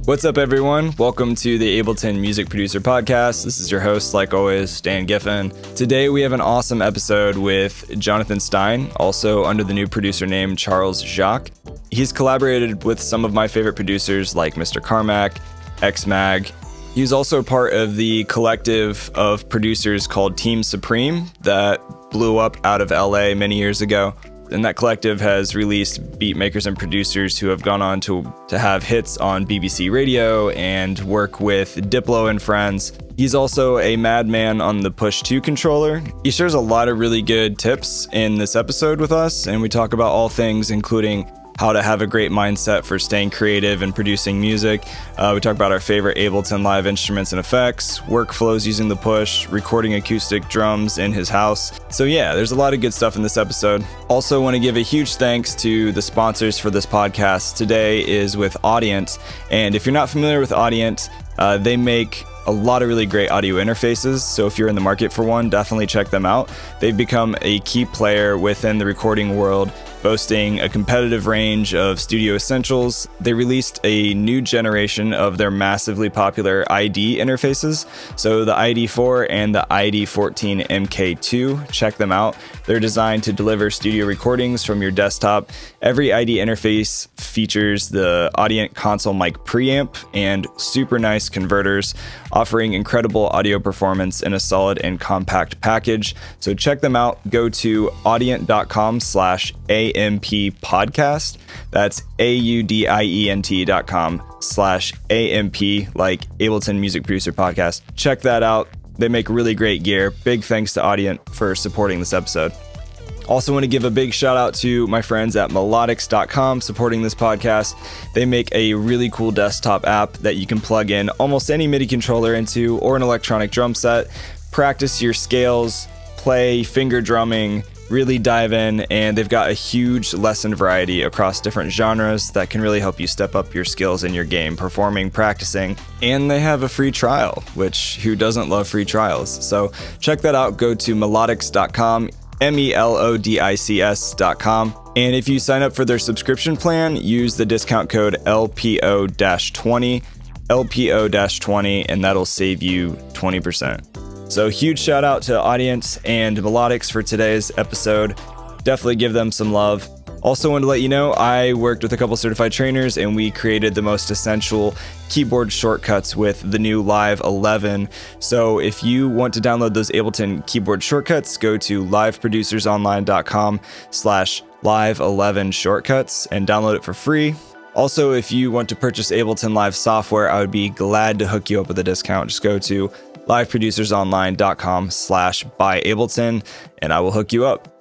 What's up, everyone? Welcome to the Ableton Music Producer Podcast. This is your host, like always, JNTHN. Today, we have an awesome episode with JNTHN STEIN, also under the new producer name Charles Jacques. He's collaborated with some of my favorite producers like Mr. Carmack, X-Mag. He's also part of the collective of producers called Team Supreme that blew up out of LA many years ago. And that collective has released beat makers and producers who have gone on to have hits on BBC Radio and work with Diplo and friends. He's also a madman on the Push 2 controller. He shares a lot of really good tips in this episode with us, and we talk about all things, including how to have a great mindset for staying creative and producing music. We talk about our favorite Ableton live instruments and effects, workflows using the Push, recording acoustic drums in his house. So yeah, there's a lot of good stuff in this episode. Also want to give a huge thanks to the sponsors for this podcast. Today is with Audient, and if you're not familiar with Audient, they make a lot of really great audio interfaces. So if you're in the market for one, definitely check them out. They've become a key player within the recording world, boasting a competitive range of studio essentials. They released a new generation of their massively popular ID interfaces. So the ID4 and the ID14 MKII, check them out. They're designed to deliver studio recordings from your desktop. Every ID interface features the Audient Console Mic Preamp and super nice converters, offering incredible audio performance in a solid and compact package. So check them out. Go to audient.com/AMP podcast. That's AUDIENT.com/AMP, like Ableton Music Producer Podcast. Check that out. They make really great gear. Big thanks to Audient for supporting this episode. Also want to give a big shout out to my friends at Melodics.com supporting this podcast. They make a really cool desktop app that you can plug in almost any MIDI controller into or an electronic drum set, practice your scales, play finger drumming, really dive in, and they've got a huge lesson variety across different genres that can really help you step up your skills in your game, performing, practicing, and they have a free trial, which who doesn't love free trials? So check that out. Go to Melodics.com, Melodics.com. And if you sign up for their subscription plan, use the discount code LPO-20, LPO-20, and that'll save you 20%. So huge shout out to Audient and Melodics for today's episode. Definitely give them some love. Also wanted to let you know, I worked with a couple certified trainers and we created the most essential keyboard shortcuts with the new Live 11. So if you want to download those Ableton keyboard shortcuts, go to liveproducersonline.com/live11 shortcuts and download it for free. Also, if you want to purchase Ableton Live software, I would be glad to hook you up with a discount. Just go to liveproducersonline.com/buyableton and I will hook you up.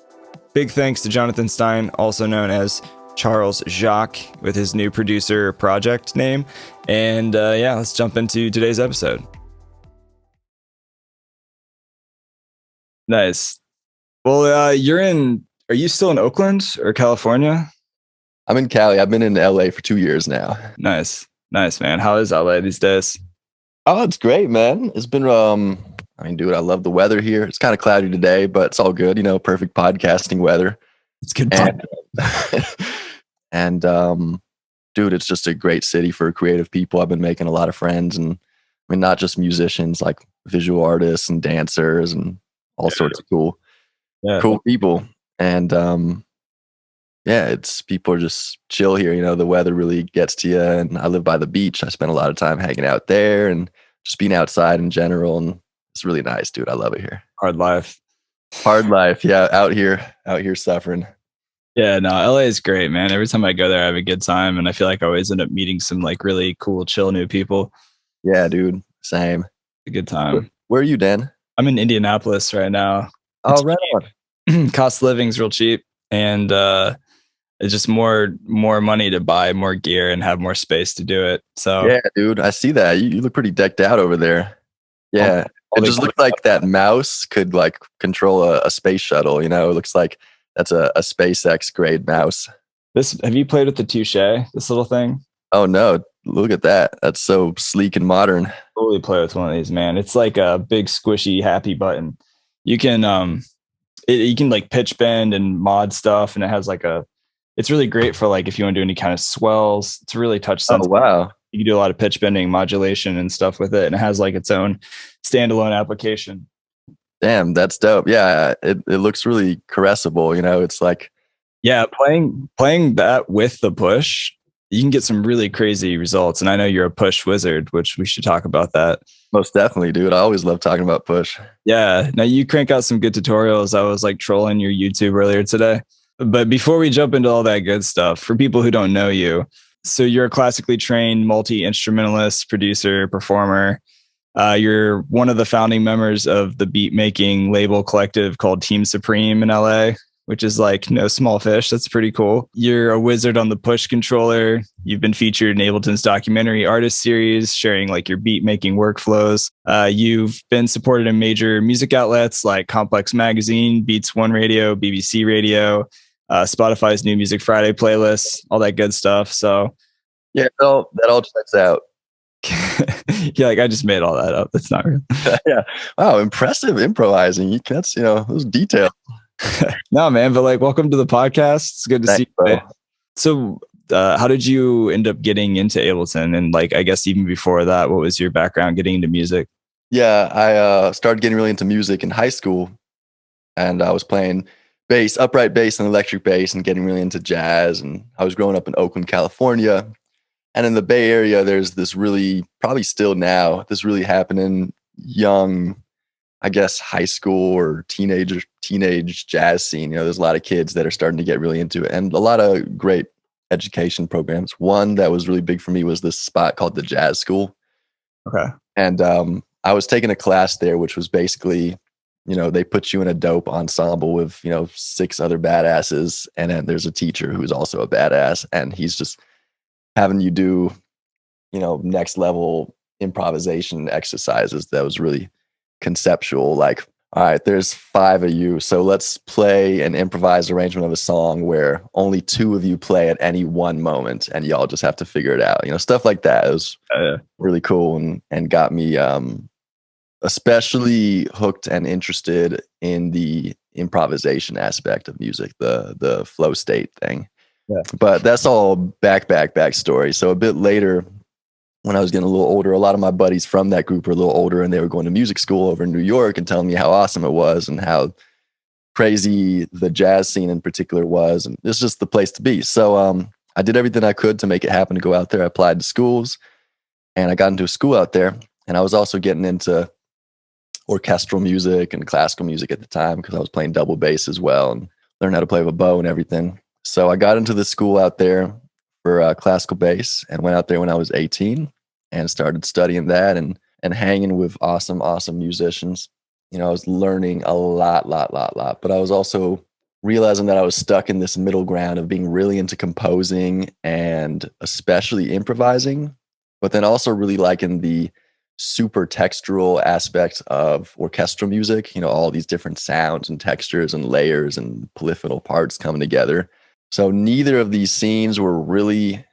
Big thanks to JNTHN STEIN, also known as Charles Jacques, with his new producer project name. And yeah, let's jump into today's episode. Nice. Well, are you still in Oakland or California? I'm in Cali. I've been in LA for 2 years now. Nice, man. How is LA these days? Oh, it's great, man. It's been, dude, I love the weather here. It's kind of cloudy today, but it's all good. You know, perfect podcasting weather. It's good. And dude, it's just a great city for creative people. I've been making a lot of friends, and I mean, not just musicians, like visual artists and dancers and all sorts of cool people. And people are just chill here. You know, the weather really gets to you. And I live by the beach. I spend a lot of time hanging out there and just being outside in general. And it's really nice, dude. I love it here. Hard life. Yeah. Out here suffering. Yeah, no, LA is great, man. Every time I go there, I have a good time. And I feel like I always end up meeting some like really cool, chill new people. Yeah, dude. Same. A good time. Where are you, Dan? I'm in Indianapolis right now. Oh, right on. Cost of living's real cheap. And, it's just more money to buy more gear and have more space to do it. So yeah, dude, I see that. You look pretty decked out over there. Yeah, it just looked like that mouse could like control a space shuttle. You know, it looks like that's a SpaceX grade mouse. Have you played with the Touche? This little thing? Oh no, look at that. That's so sleek and modern. Totally play with one of these, man. It's like a big squishy happy button. You can you can like pitch bend and mod stuff, and it has like a it's really great for like if you want to do any kind of swells. It's really touch Oh, sensitive. wow. You can do a lot of pitch bending, modulation, and stuff with it, and it has like its own standalone application. Damn, that's dope. Yeah, it looks really caressable. It's like, Yeah, playing that with the push, you can get some really crazy results. And I know you're a push wizard, which we should talk about that. most definitely, dude. I always love talking about push. Yeah. Now you crank out some good tutorials. I was like trolling your YouTube earlier today. But before we jump into all that good stuff, for people who don't know you, so you're a classically trained multi-instrumentalist, producer, performer. You're one of the founding members of the beat making label collective called Team Supreme in LA, which is like no small fish. That's pretty cool. You're a wizard on the push controller. You've been featured in Ableton's documentary artist series, sharing like your beat making workflows. You've been supported in major music outlets like Complex Magazine, Beats One Radio, BBC Radio, Spotify's New Music Friday playlist, all that good stuff. So yeah, that all checks out. Yeah, like I just made all that up. That's not real. Yeah. Wow, impressive improvising. That's those details. No, man, but like, welcome to the podcast. It's good to see you. Man. So, how did you end up getting into Ableton? And like, I guess even before that, what was your background getting into music? Yeah, I started getting really into music in high school, and I was playing bass, upright bass, and electric bass, and getting really into jazz. And I was growing up in Oakland, California, and in the Bay Area, there's this really, probably still now, this really happening young, I guess, high school or teenage jazz scene. There's a lot of kids that are starting to get really into it, and a lot of great education programs. One that was really big for me was this spot called the Jazz School. Okay. And I was taking a class there, which was basically, they put you in a dope ensemble with, 6 other badasses. And then there's a teacher who's also a badass, and he's just having you do, next level improvisation exercises. That was really conceptual. Like, all right, there's 5 of you, so let's play an improvised arrangement of a song where only 2 of you play at any one moment, and y'all just have to figure it out. Stuff like that. It was really cool, and got me especially hooked and interested in the improvisation aspect of music, the flow state thing. Yeah. But that's all backstory. So a bit later, when I was getting a little older, a lot of my buddies from that group were a little older, and they were going to music school over in New York and telling me how awesome it was and how crazy the jazz scene in particular was. And it's just the place to be. So I did everything I could to make it happen to go out there. I applied to schools, and I got into a school out there. And I was also getting into orchestral music and classical music at the time, because I was playing double bass as well and learned how to play with a bow and everything. So I got into the school out there for classical bass, and went out there when I was 18 and started studying that and hanging with awesome musicians. I was learning a lot, but I was also realizing that I was stuck in this middle ground of being really into composing and especially improvising, but then also really liking the super textural aspect of orchestral music, all these different sounds and textures and layers and polyphonal parts coming together. So neither of these scenes were really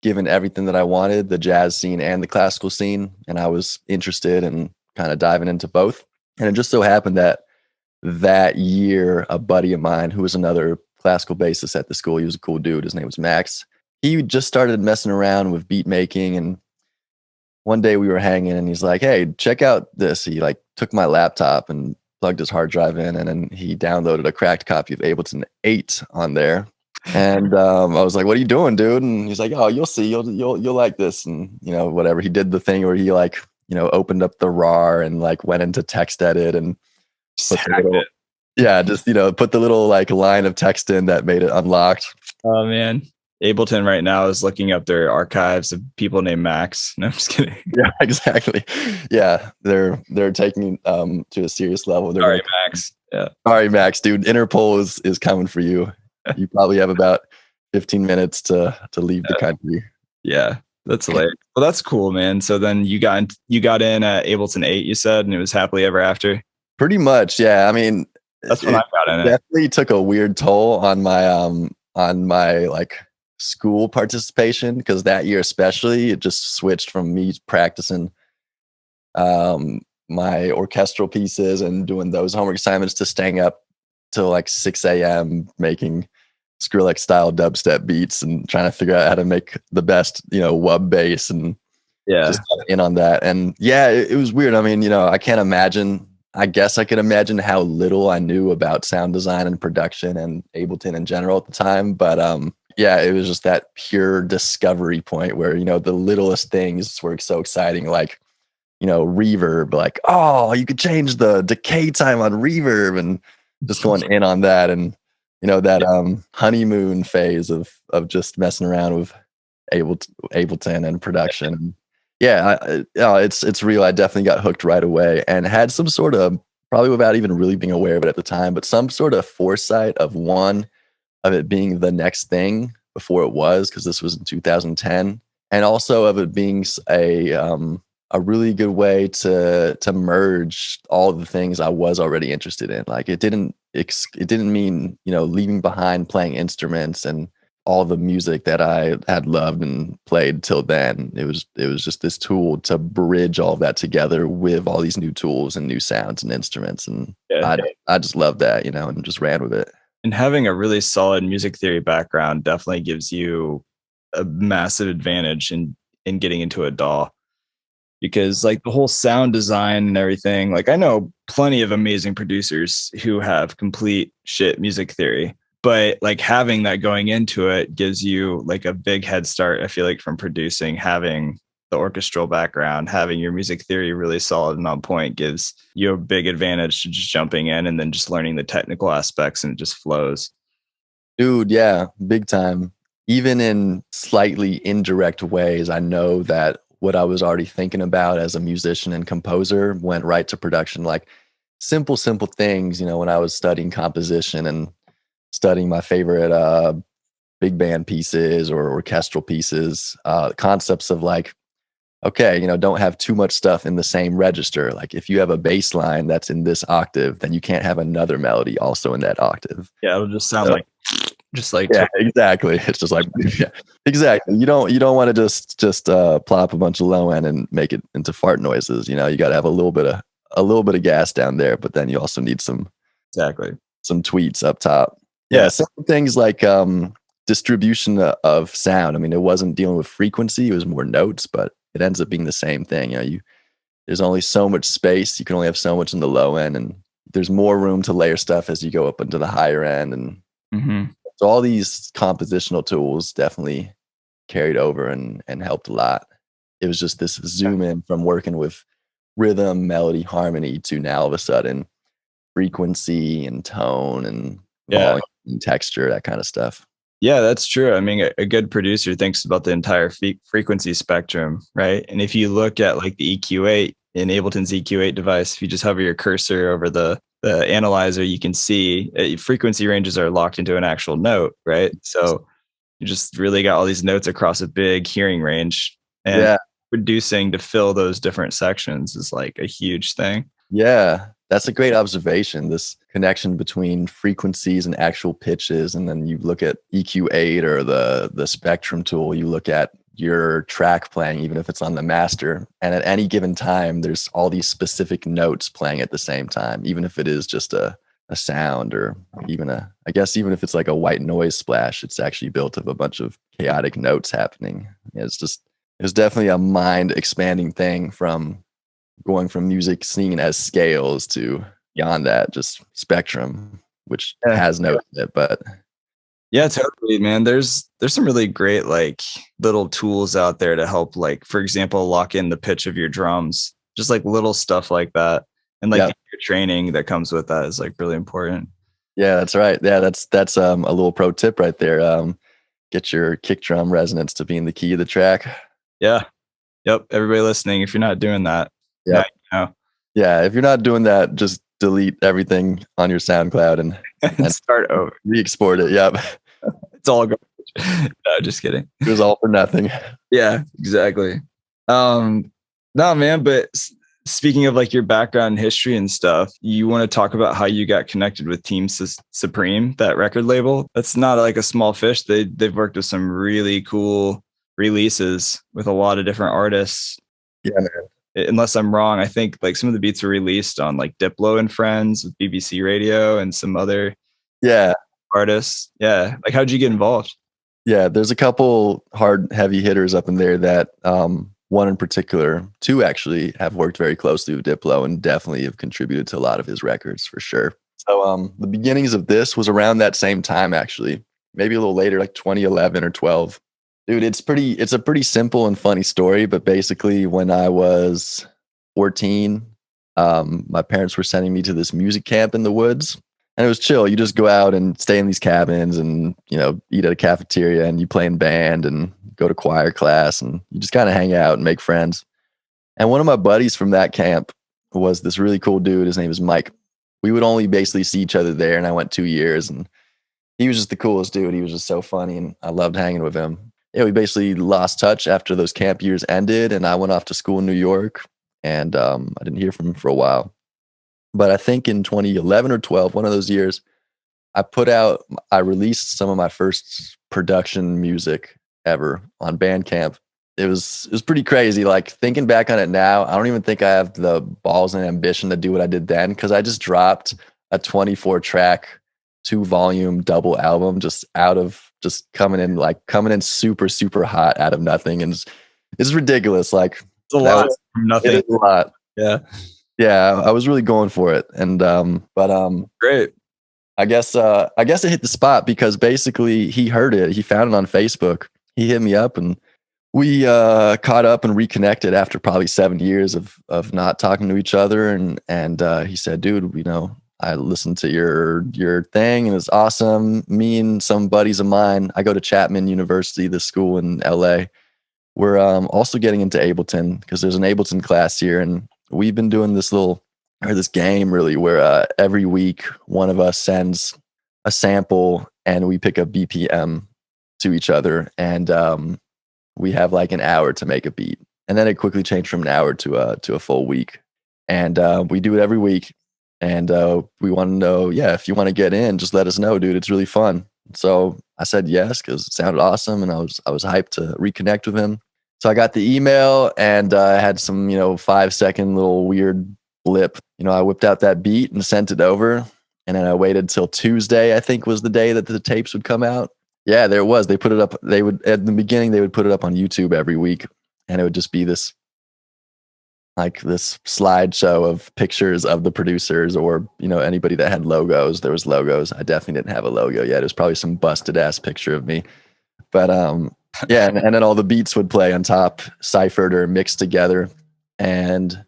given everything that I wanted, the jazz scene and the classical scene. And I was interested in kind of diving into both. And it just so happened that year, a buddy of mine who was another classical bassist at the school, he was a cool dude, his name was Max. He just started messing around with beat making, and one day we were hanging, and he's like, "Hey, check out this." He like took my laptop and plugged his hard drive in, and then he downloaded a cracked copy of Ableton 8 on there. And I was like, "What are you doing, dude?" And he's like, "Oh, you'll see, you'll like this." And whatever. He did the thing where he like, opened up the RAR and like went into text edit and put the little like line of text in that made it unlocked. Oh man. Ableton right now is looking up their archives of people named Max. No, I'm just kidding. Yeah, exactly. Yeah, they're taking to a serious level. Sorry, Max. Yeah. Sorry, Max, dude. Interpol is coming for you. You probably have about 15 minutes to leave the country. Yeah, that's hilarious. Well, that's cool, man. So then you got in at Ableton 8, you said, and it was happily ever after. Pretty much, yeah. I mean, that's when I got in it. Definitely took a weird toll on my like school participation, because that year especially, it just switched from me practicing my orchestral pieces and doing those homework assignments to staying up till like 6 a.m. making Skrillex style dubstep beats and trying to figure out how to make the best, wub bass and just in on that. And yeah, it was weird. I mean, I can't imagine. I guess I can imagine how little I knew about sound design and production and Ableton in general at the time. But yeah, it was just that pure discovery point where, the littlest things were so exciting. Like, reverb, like, oh, you could change the decay time on reverb, and just going in on that. And, that honeymoon phase of just messing around with Ableton and production. And yeah, it's real. I definitely got hooked right away and had some sort of, probably without even really being aware of it at the time, but some sort of foresight of it being the next thing before it was, because this was in 2010, and also of it being a really good way to merge all the things I was already interested in. Like it didn't mean, leaving behind playing instruments and all the music that I had loved and played till then. It was just this tool to bridge all of that together with all these new tools and new sounds and instruments. And I just loved that, and just ran with it. And having a really solid music theory background definitely gives you a massive advantage in getting into a DAW. Because like the whole sound design and everything, like I know plenty of amazing producers who have complete shit music theory, but like having that going into it gives you like a big head start. I feel like from producing, having the orchestral background, having your music theory really solid and on point gives you a big advantage to just jumping in and then just learning the technical aspects, and it just flows. Dude, yeah, big time. Even in slightly indirect ways, I know that what I was already thinking about as a musician and composer went right to production. Like simple things, when I was studying composition and studying my favorite big band pieces or orchestral pieces, concepts of like, okay, don't have too much stuff in the same register. Like if you have a bass line that's in this octave, then you can't have another melody also in that octave. Yeah, it'll just sound like yeah, exactly. It's just like yeah, exactly. You don't want to just plop a bunch of low end and make it into fart noises. You got to have a little bit of gas down there, but then you also need some tweets up top. Yeah, some things like distribution of sound. I mean, it wasn't dealing with frequency; it was more notes, but it ends up being the same thing. There's only so much space. You can only have so much in the low end, and there's more room to layer stuff as you go up into the higher end. And so all these compositional tools definitely carried over and helped a lot. It was just this zoom in from working with rhythm, melody, harmony to now all of a sudden frequency and tone and volume and texture, that kind of stuff. Yeah, that's true. I mean, a good producer thinks about the entire frequency spectrum, right? And if you look at like the EQ8 in Ableton's EQ8 device, if you just hover your cursor over the analyzer, you can see frequency ranges are locked into an actual note, right? So you just really got all these notes across a big hearing range, and producing to fill those different sections is like a huge thing. Yeah, that's a great observation. This connection between frequencies and actual pitches. And then you look at EQ8 or the Spectrum tool, you look at your track playing, even if it's on the master. And at any given time, there's all these specific notes playing at the same time, even if it is just a sound or even I guess even if it's like a white noise splash, it's actually built of a bunch of chaotic notes happening. It's definitely a mind expanding thing from going from music seen as scales to beyond that, just spectrum, which has notes in it, but yeah, totally, man. There's some really great like little tools out there to help, like, for example, lock in the pitch of your drums, just like little stuff like that. And like your training that comes with that is like really important. Yeah, that's right. Yeah, that's a little pro tip right there. Get your kick drum resonance to being the key of the track. Yeah. Yep. Everybody listening, if you're not doing that, yeah, if you're not doing that, just delete everything on your SoundCloud and start over. Re-export it. Yep. It's all good. No, just kidding. It was all for nothing. Yeah, exactly. No, man, but speaking of like your background history and stuff, you want to talk about how you got connected with Team Supreme, that record label? That's not like a small fish. They've worked with some really cool releases with a lot of different artists. Yeah, man. Unless I'm wrong, I think like some of the beats were released on like Diplo and Friends with BBC Radio and some other artists. Yeah. Like, how'd you get involved? Yeah, there's a couple hard, heavy hitters up in there that one in particular, two actually have worked very closely with Diplo and definitely have contributed to a lot of his records for sure. So the beginnings of this was around that same time, actually, maybe a little later, like 2011 or 12. Dude, it's a pretty simple and funny story, but basically when I was 14, my parents were sending me to this music camp in the woods. And it was chill. You just go out and stay in these cabins and, eat at a cafeteria and you play in band and go to choir class and you just kind of hang out and make friends. And one of my buddies from that camp was this really cool dude. His name is Mike. We would only basically see each other there, and I went 2 years, and he was just the coolest dude. He was just so funny, and I loved hanging with him. Yeah, we basically lost touch after those camp years ended, and I went off to school in New York, and I didn't hear from him for a while. But I think in 2011 or 12, one of those years, I released some of my first production music ever on Bandcamp. It was pretty crazy. Like, thinking back on it now, I don't even think I have the balls and ambition to do what I did then, because I just dropped a 24-track, 2-volume double album just coming in super, super hot out of nothing. And it's ridiculous. Like, it's a lot from nothing. It is a lot. Yeah. Yeah, I was really going for it. And great. I guess it hit the spot because basically he heard it. He found it on Facebook. He hit me up and we caught up and reconnected after probably 7 years of not talking to each other. And he said, dude, I listened to your thing and it's awesome. Me and some buddies of mine, I go to Chapman University, the school in LA. We're also getting into Ableton because there's an Ableton class here. And we've been doing this game really where every week one of us sends a sample and we pick a BPM to each other. And we have like an hour to make a beat. And then it quickly changed from an hour to a full week. And we do it every week. And we want to know, if you want to get in, just let us know, dude. It's really fun. So I said yes because it sounded awesome, and I was hyped to reconnect with him. So I got the email, and I had some 5-second little weird blip. I whipped out that beat and sent it over, and then I waited till Tuesday. I think was the day that the tapes would come out. Yeah, there it was. They put it up. They would at the beginning they would put it up on YouTube every week, and it would just be this slideshow of pictures of the producers or, anybody that had logos. There was logos. I definitely didn't have a logo yet. It was probably some busted ass picture of me. But yeah, and then all the beats would play on top, ciphered or mixed together. And it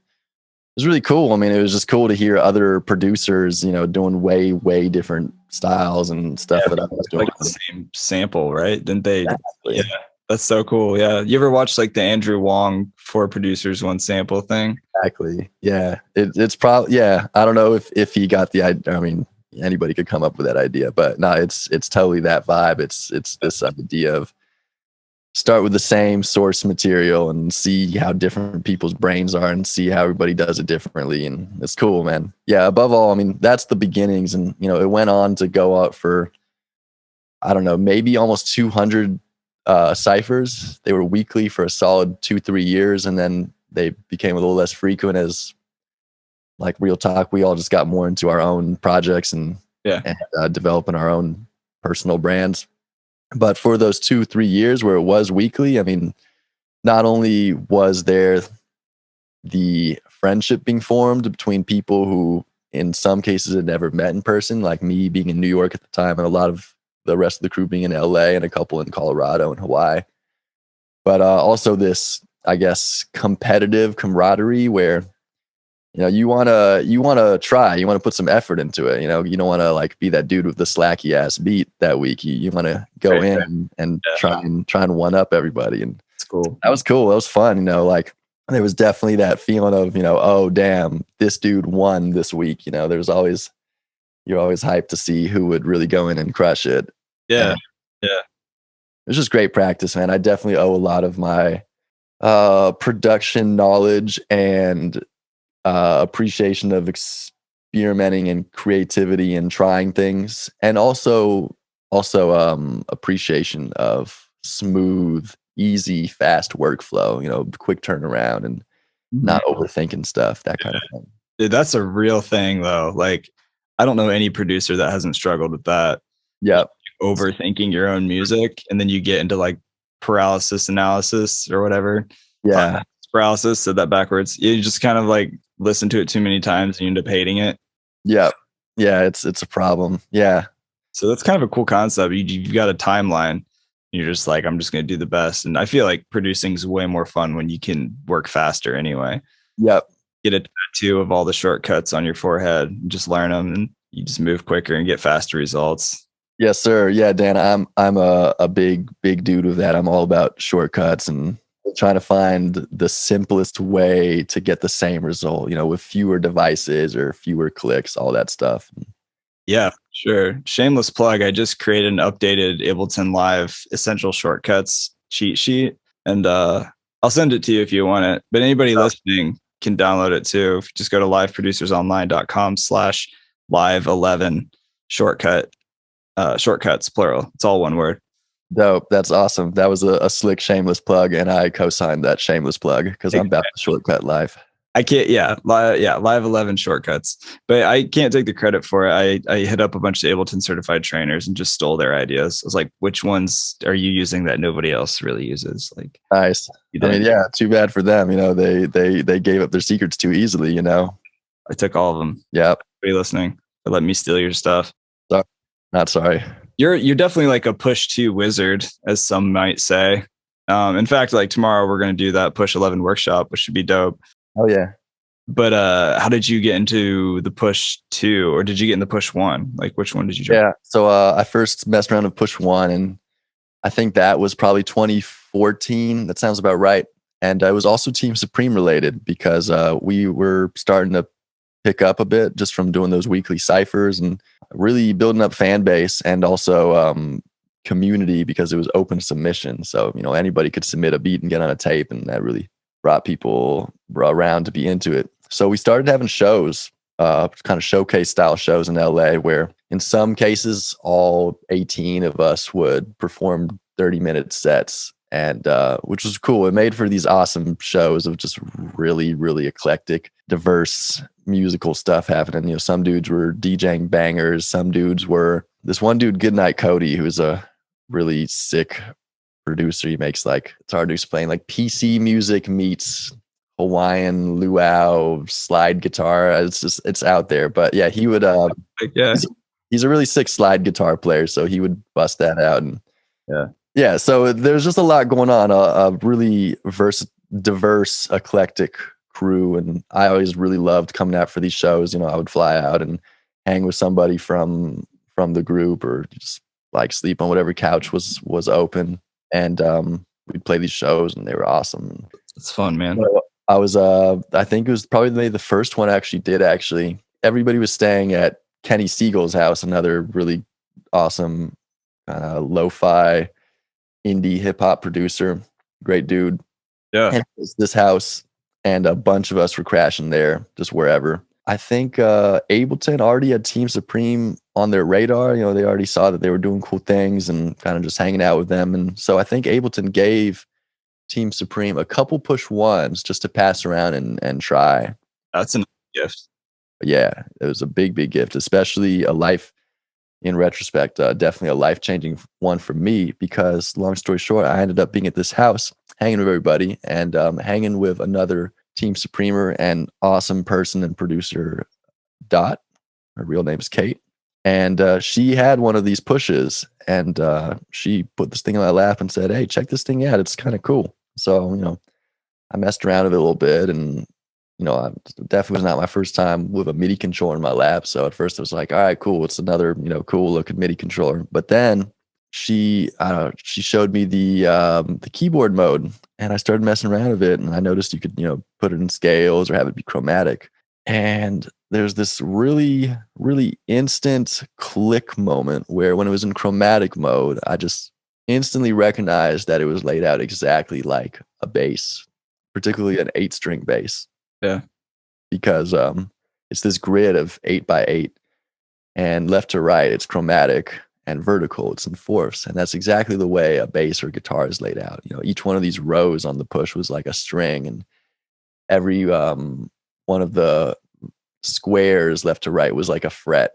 was really cool. I mean, it was just cool to hear other producers, doing way, way different styles and stuff that I was doing. Like the same sample, right? Didn't they? Exactly. Yeah. That's so cool. Yeah. You ever watch like the Andrew Wong 4 producers 1 sample thing? Exactly. Yeah. It's probably, I don't know if he got the idea. I mean, anybody could come up with that idea, but no, it's totally that vibe. It's this idea of start with the same source material and see how different people's brains are and see how everybody does it differently. And it's cool, man. Yeah. Above all, I mean, that's the beginnings. And, it went on to go out for, I don't know, maybe almost 200 ciphers. They were weekly for a solid 2-3 years, and then they became a little less frequent as, like, real talk, we all just got more into our own projects and developing our own personal brands. But for those 2-3 years where it was weekly, I mean, not only was there the friendship being formed between people who in some cases had never met in person, like me being in New York at the time and a lot of the rest of the crew being in LA and a couple in Colorado and Hawaii. But also this, I guess, competitive camaraderie where, you want to try, you want to put some effort into it. You don't want to like be that dude with the slacky ass beat that week. You want to go in and try and one up everybody. And it's cool. That was cool. That was fun. Like there was definitely that feeling of, oh damn, this dude won this week. You're always hyped to see who would really go in and crush it. Yeah. And it was just great practice, man. I definitely owe a lot of my production knowledge and appreciation of experimenting and creativity and trying things, and also appreciation of smooth, easy, fast workflow, quick turnaround and not overthinking stuff, that kind of thing. Dude, that's a real thing though. Like, I don't know any producer that hasn't struggled with that. Yep. Overthinking your own music, and then you get into like paralysis analysis or whatever. Yeah. Paralysis, said that backwards. You just kind of like listen to it too many times and you end up hating it. Yep. Yeah, it's a problem. Yeah. So that's kind of a cool concept. You've got a timeline. You're just like, I'm just going to do the best. And I feel like producing is way more fun when you can work faster anyway. Yep. Get a tattoo of all the shortcuts on your forehead and just learn them, and you just move quicker and get faster results. Yes, sir. Yeah, Dan, I'm a big dude with that. I'm all about shortcuts and trying to find the simplest way to get the same result, with fewer devices or fewer clicks, all that stuff. Yeah, sure. Shameless plug. I just created an updated Ableton Live Essential Shortcuts cheat sheet, and I'll send it to you if you want it. But anybody listening can download it too. If you just go to liveproducersonline.com/live11 shortcuts, plural. It's all one word. Dope. That's awesome. That was a slick shameless plug, and I co-signed that shameless plug because I'm about to shortcut live. I can't, live 11 shortcuts, but I can't take the credit for it. I hit up a bunch of Ableton certified trainers and just stole their ideas. I was like, which ones are you using that nobody else really uses? Like, nice. I mean, yeah, too bad for them. They gave up their secrets too easily, I took all of them. Yep. Are you listening? They let me steal your stuff. Sorry. Not sorry. You're definitely like a push 2 wizard, as some might say. In fact, like tomorrow we're going to do that push 11 workshop, which should be dope. Oh yeah. But how did you get into the push 2, or did you get in the push 1? Like, which one did you jump? Yeah. So I first messed around with push 1, and I think that was probably 2014. That sounds about right. And it was also Team Supreme related because we were starting to pick up a bit just from doing those weekly ciphers and really building up fan base, and also community, because it was open submission. So, anybody could submit a beat and get on a tape, and that really brought people around to be into it. So we started having shows, kind of showcase style shows in LA, where in some cases, all 18 of us would perform 30-minute sets, and which was cool. It made for these awesome shows of just really, really eclectic, diverse musical stuff happening. Some dudes were DJing bangers. Some dudes were, this one dude, Goodnight Cody, who's a really sick producer. He makes, like, it's hard to explain, like PC music meets Hawaiian luau slide guitar. It's out there. But yeah, he would he's a really sick slide guitar player, so he would bust that out. And yeah, so there's just a lot going on, a really diverse, eclectic crew. And I always really loved coming out for these shows. I would fly out and hang with somebody from the group, or just like sleep on whatever couch was open. And we'd play these shows, and they were awesome. It's fun, man. So I was, I think it was probably the first one I actually did. Everybody was staying at Kenny Siegel's house, another really awesome lo-fi indie hip hop producer, great dude. Yeah. And it was this house, and a bunch of us were crashing there, just wherever. I think Ableton already had Team Supreme on their radar. They already saw that they were doing cool things and kind of just hanging out with them. And so I think Ableton gave Team Supreme a couple push 1s just to pass around and try. That's a gift. But yeah, it was a big gift, especially in retrospect, definitely a life-changing one for me, because long story short, I ended up being at this house, hanging with everybody, and hanging with another Team Supremer and awesome person and producer, Dot. Her real name is Kate. And she had one of these pushes, and she put this thing in my lap and said, "Hey, check this thing out. It's kind of cool." So, I messed around with it a little bit, and, I definitely was not my first time with a MIDI controller in my lap. So at first I was like, all right, cool. It's another, cool looking MIDI controller. But then she showed me the keyboard mode, and I started messing around with it, and I noticed you could, put it in scales or have it be chromatic. And there's this really, really instant click moment where, when it was in chromatic mode, I just instantly recognized that it was laid out exactly like a bass, particularly an 8-string bass. Yeah. Because it's this grid of 8x8, and left to right, it's chromatic, and vertical, it's in fourths. And that's exactly the way a bass or guitar is laid out. Each one of these rows on the push was like a string, and every one of the squares left to right was like a fret.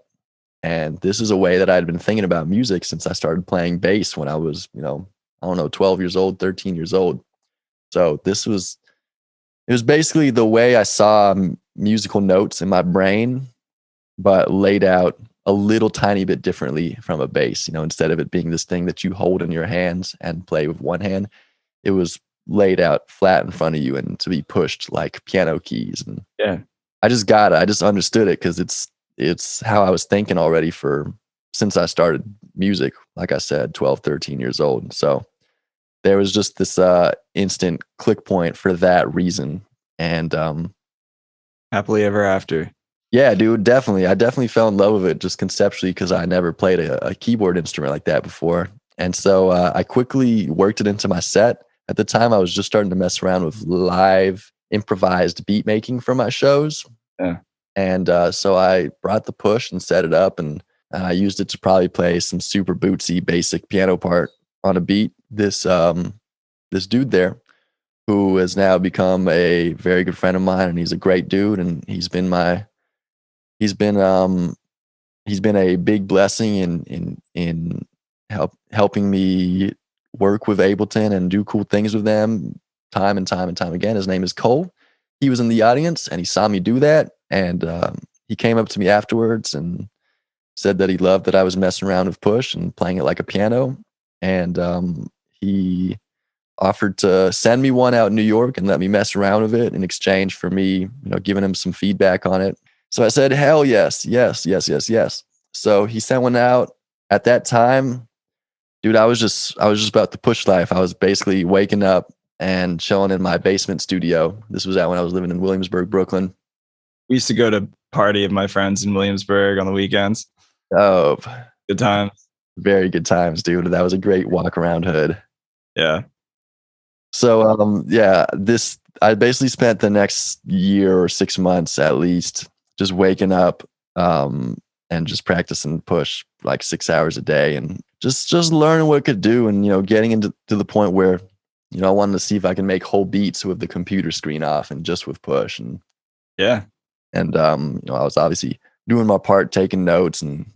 And this is a way that I'd been thinking about music since I started playing bass when I was, I don't know, 12 years old, 13 years old. So it was basically the way I saw musical notes in my brain, but laid out a little tiny bit differently from a bass. Instead of it being this thing that you hold in your hands and play with one hand, it was laid out flat in front of you and to be pushed like piano keys. And yeah, I just understood it because it's how I was thinking already since I started music, like I said, 12, 13 years old. So there was just this instant click point for that reason. And happily ever after. yeah, dude, definitely. I definitely fell in love with it just conceptually because I never played a keyboard instrument like that before. And so I quickly worked it into my set. At the time, I was just starting to mess around with live improvised beat making for my shows. Yeah. And so I brought the push and set it up, and I used it to probably play some super bootsy basic piano part on a beat. This dude there, who has now become a very good friend of mine, and he's a great dude, and he's been a big blessing in helping me work with Ableton and do cool things with them time and time and time again. His name is Cole. He was in the audience and he saw me do that, and he came up to me afterwards and said that he loved that I was messing around with push and playing it like a piano, and he offered to send me one out in New York and let me mess around with it in exchange for me, giving him some feedback on it. So I said, hell yes, yes, yes, yes, yes. So he sent one out. At that time, dude, I was just about the push life. I was basically waking up and chilling in my basement studio. This was out when I was living in Williamsburg, Brooklyn. We used to go to party of my friends in Williamsburg on the weekends. Oh, good times. Very good times, dude. That was a great walk around hood. Yeah. So I basically spent the next year or 6 months at least just waking up and just practicing push like 6 hours a day and just learning what it could do, and getting into the point where I wanted to see if I can make whole beats with the computer screen off and just with push. And yeah, and I was obviously doing my part, taking notes, and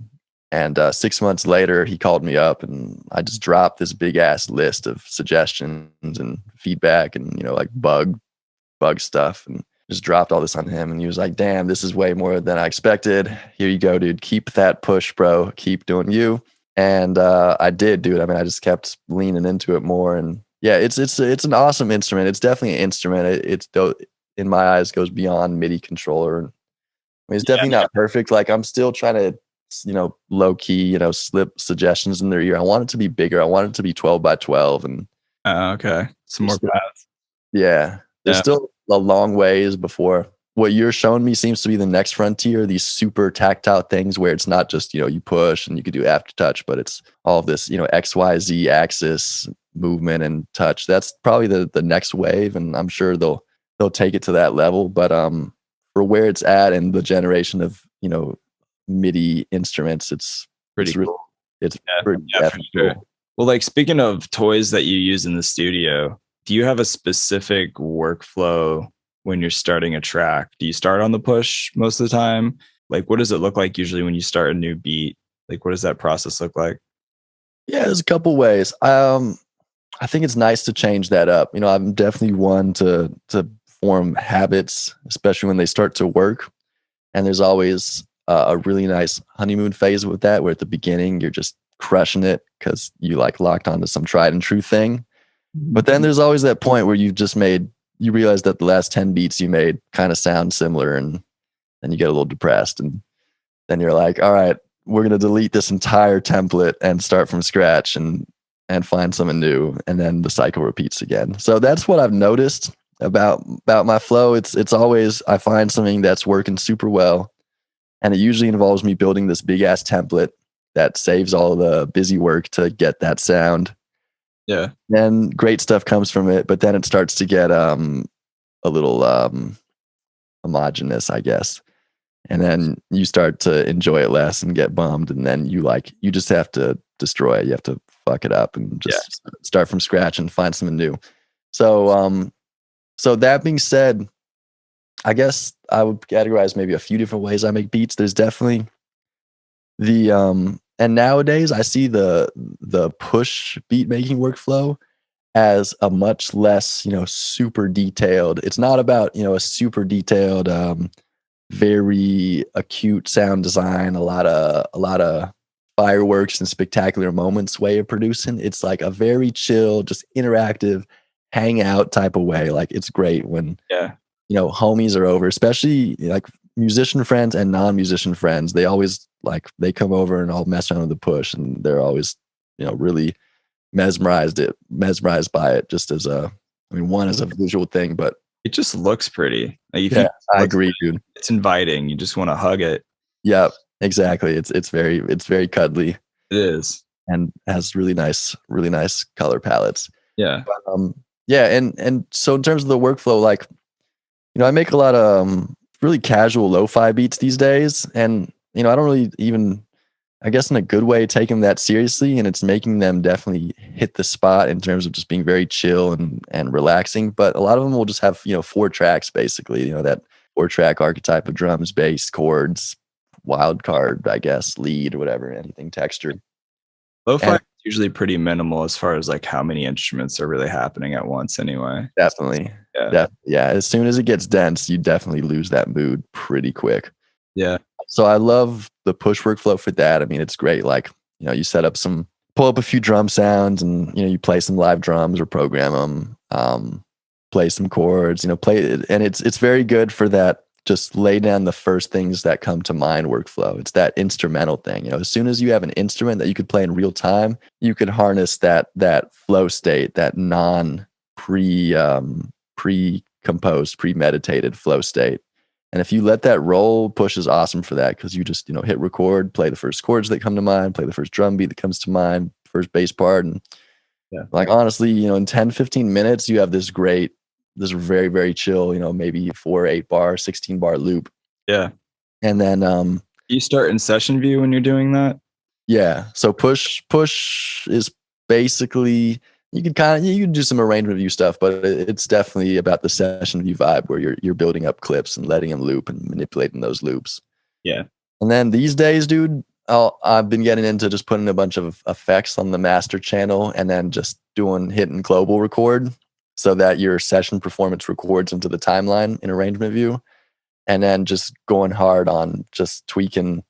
6 months later, he called me up and I just dropped this big ass list of suggestions and feedback and, like bug stuff, and just dropped all this on him. And he was like, damn, this is way more than I expected. Here you go, dude. Keep that push, bro. Keep doing you. And I did, dude. I mean, I just kept leaning into it more. And yeah, it's an awesome instrument. It's definitely an instrument. It's in my eyes goes beyond MIDI controller. I mean, it's definitely not perfect. Like I'm still trying to low key, slip suggestions in their ear. I want it to be bigger. I want it to be 12 by 12. And okay, some more paths. Yeah, there's still a long ways before what you're showing me seems to be the next frontier. These super tactile things where it's not just you push and you could do aftertouch, but it's all of this XYZ axis movement and touch. That's probably the next wave, and I'm sure they'll take it to that level. But for where it's at and the generation of MIDI instruments, it's pretty cool. It's pretty sure. Well, like speaking of toys that you use in the studio, do you have a specific workflow when you're starting a track? Do you start on the push most of the time? Like, what does it look like usually when you start a new beat? Like, what does that process look like? Yeah, there's a couple ways. I think it's nice to change that up. I'm definitely one to form habits, especially when they start to work. And there's always a really nice honeymoon phase with that, where at the beginning you're just crushing it because you locked onto some tried and true thing. But then there's always that point where you realize that the last 10 beats you made kind of sound similar, and then you get a little depressed, and then you're like, all right, we're going to delete this entire template and start from scratch and find something new. And then the cycle repeats again. So that's what I've noticed about my flow. It's always, I find something that's working super well, and it usually involves me building this big ass template that saves all the busy work to get that sound. Yeah. Then great stuff comes from it, but then it starts to get a little homogenous, I guess. And then you start to enjoy it less and get bummed, and then you just have to destroy it. You have to fuck it up and just start from scratch and find something new. So so that being said, I guess I would categorize maybe a few different ways I make beats. There's definitely And nowadays I see the push beat making workflow as a much less, super detailed. It's not about, a super detailed, very acute sound design, a lot of fireworks and spectacular moments way of producing. It's like a very chill, just interactive, hangout type of way. Like it's great when homies are over, especially like musician friends and non-musician friends. They always they come over and I'll mess around with the push, and they're always really mesmerized by it. Just as one is a visual thing, but it just looks pretty. Like I agree, dude. It's inviting. You just want to hug it. Yeah, exactly. It's very cuddly. It is, and has really nice color palettes. Yeah. But, and so in terms of the workflow, I make a lot of really casual lo-fi beats these days, and I don't really even, I guess in a good way, take them that seriously, and it's making them definitely hit the spot in terms of just being very chill and relaxing. But a lot of them will just have 4 tracks basically, that 4-track archetype of drums, bass, chords, wild card, I guess, lead or whatever, anything textured. Lo-fi is usually pretty minimal as far as how many instruments are really happening at once anyway. Definitely. Yeah. As soon as it gets dense, you definitely lose that mood pretty quick. Yeah. So I love the push workflow for that. I mean, it's great. You set up pull up a few drum sounds, and, you play some live drums or program them, play some chords, play it. And it's very good for that. Just lay down the first things that come to mind workflow. It's that instrumental thing. As soon as you have an instrument that you could play in real time, you could harness that flow state, that non pre-composed, premeditated flow state. And if you let that roll, push is awesome for that, because you just, hit record, play the first chords that come to mind, play the first drum beat that comes to mind, first bass part. And honestly, in 10, 15 minutes, you have this very, very chill, maybe 4, 8 bar, 16 bar loop. Yeah. And then you start in session view when you're doing that? Yeah. So push is basically, you can do some arrangement view stuff, but it's definitely about the session view vibe, where you're building up clips and letting them loop and manipulating those loops. Yeah. And then these days, dude, I've been getting into just putting a bunch of effects on the master channel, and then just hitting global record, so that your session performance records into the timeline in arrangement view, and then just going hard on just tweaking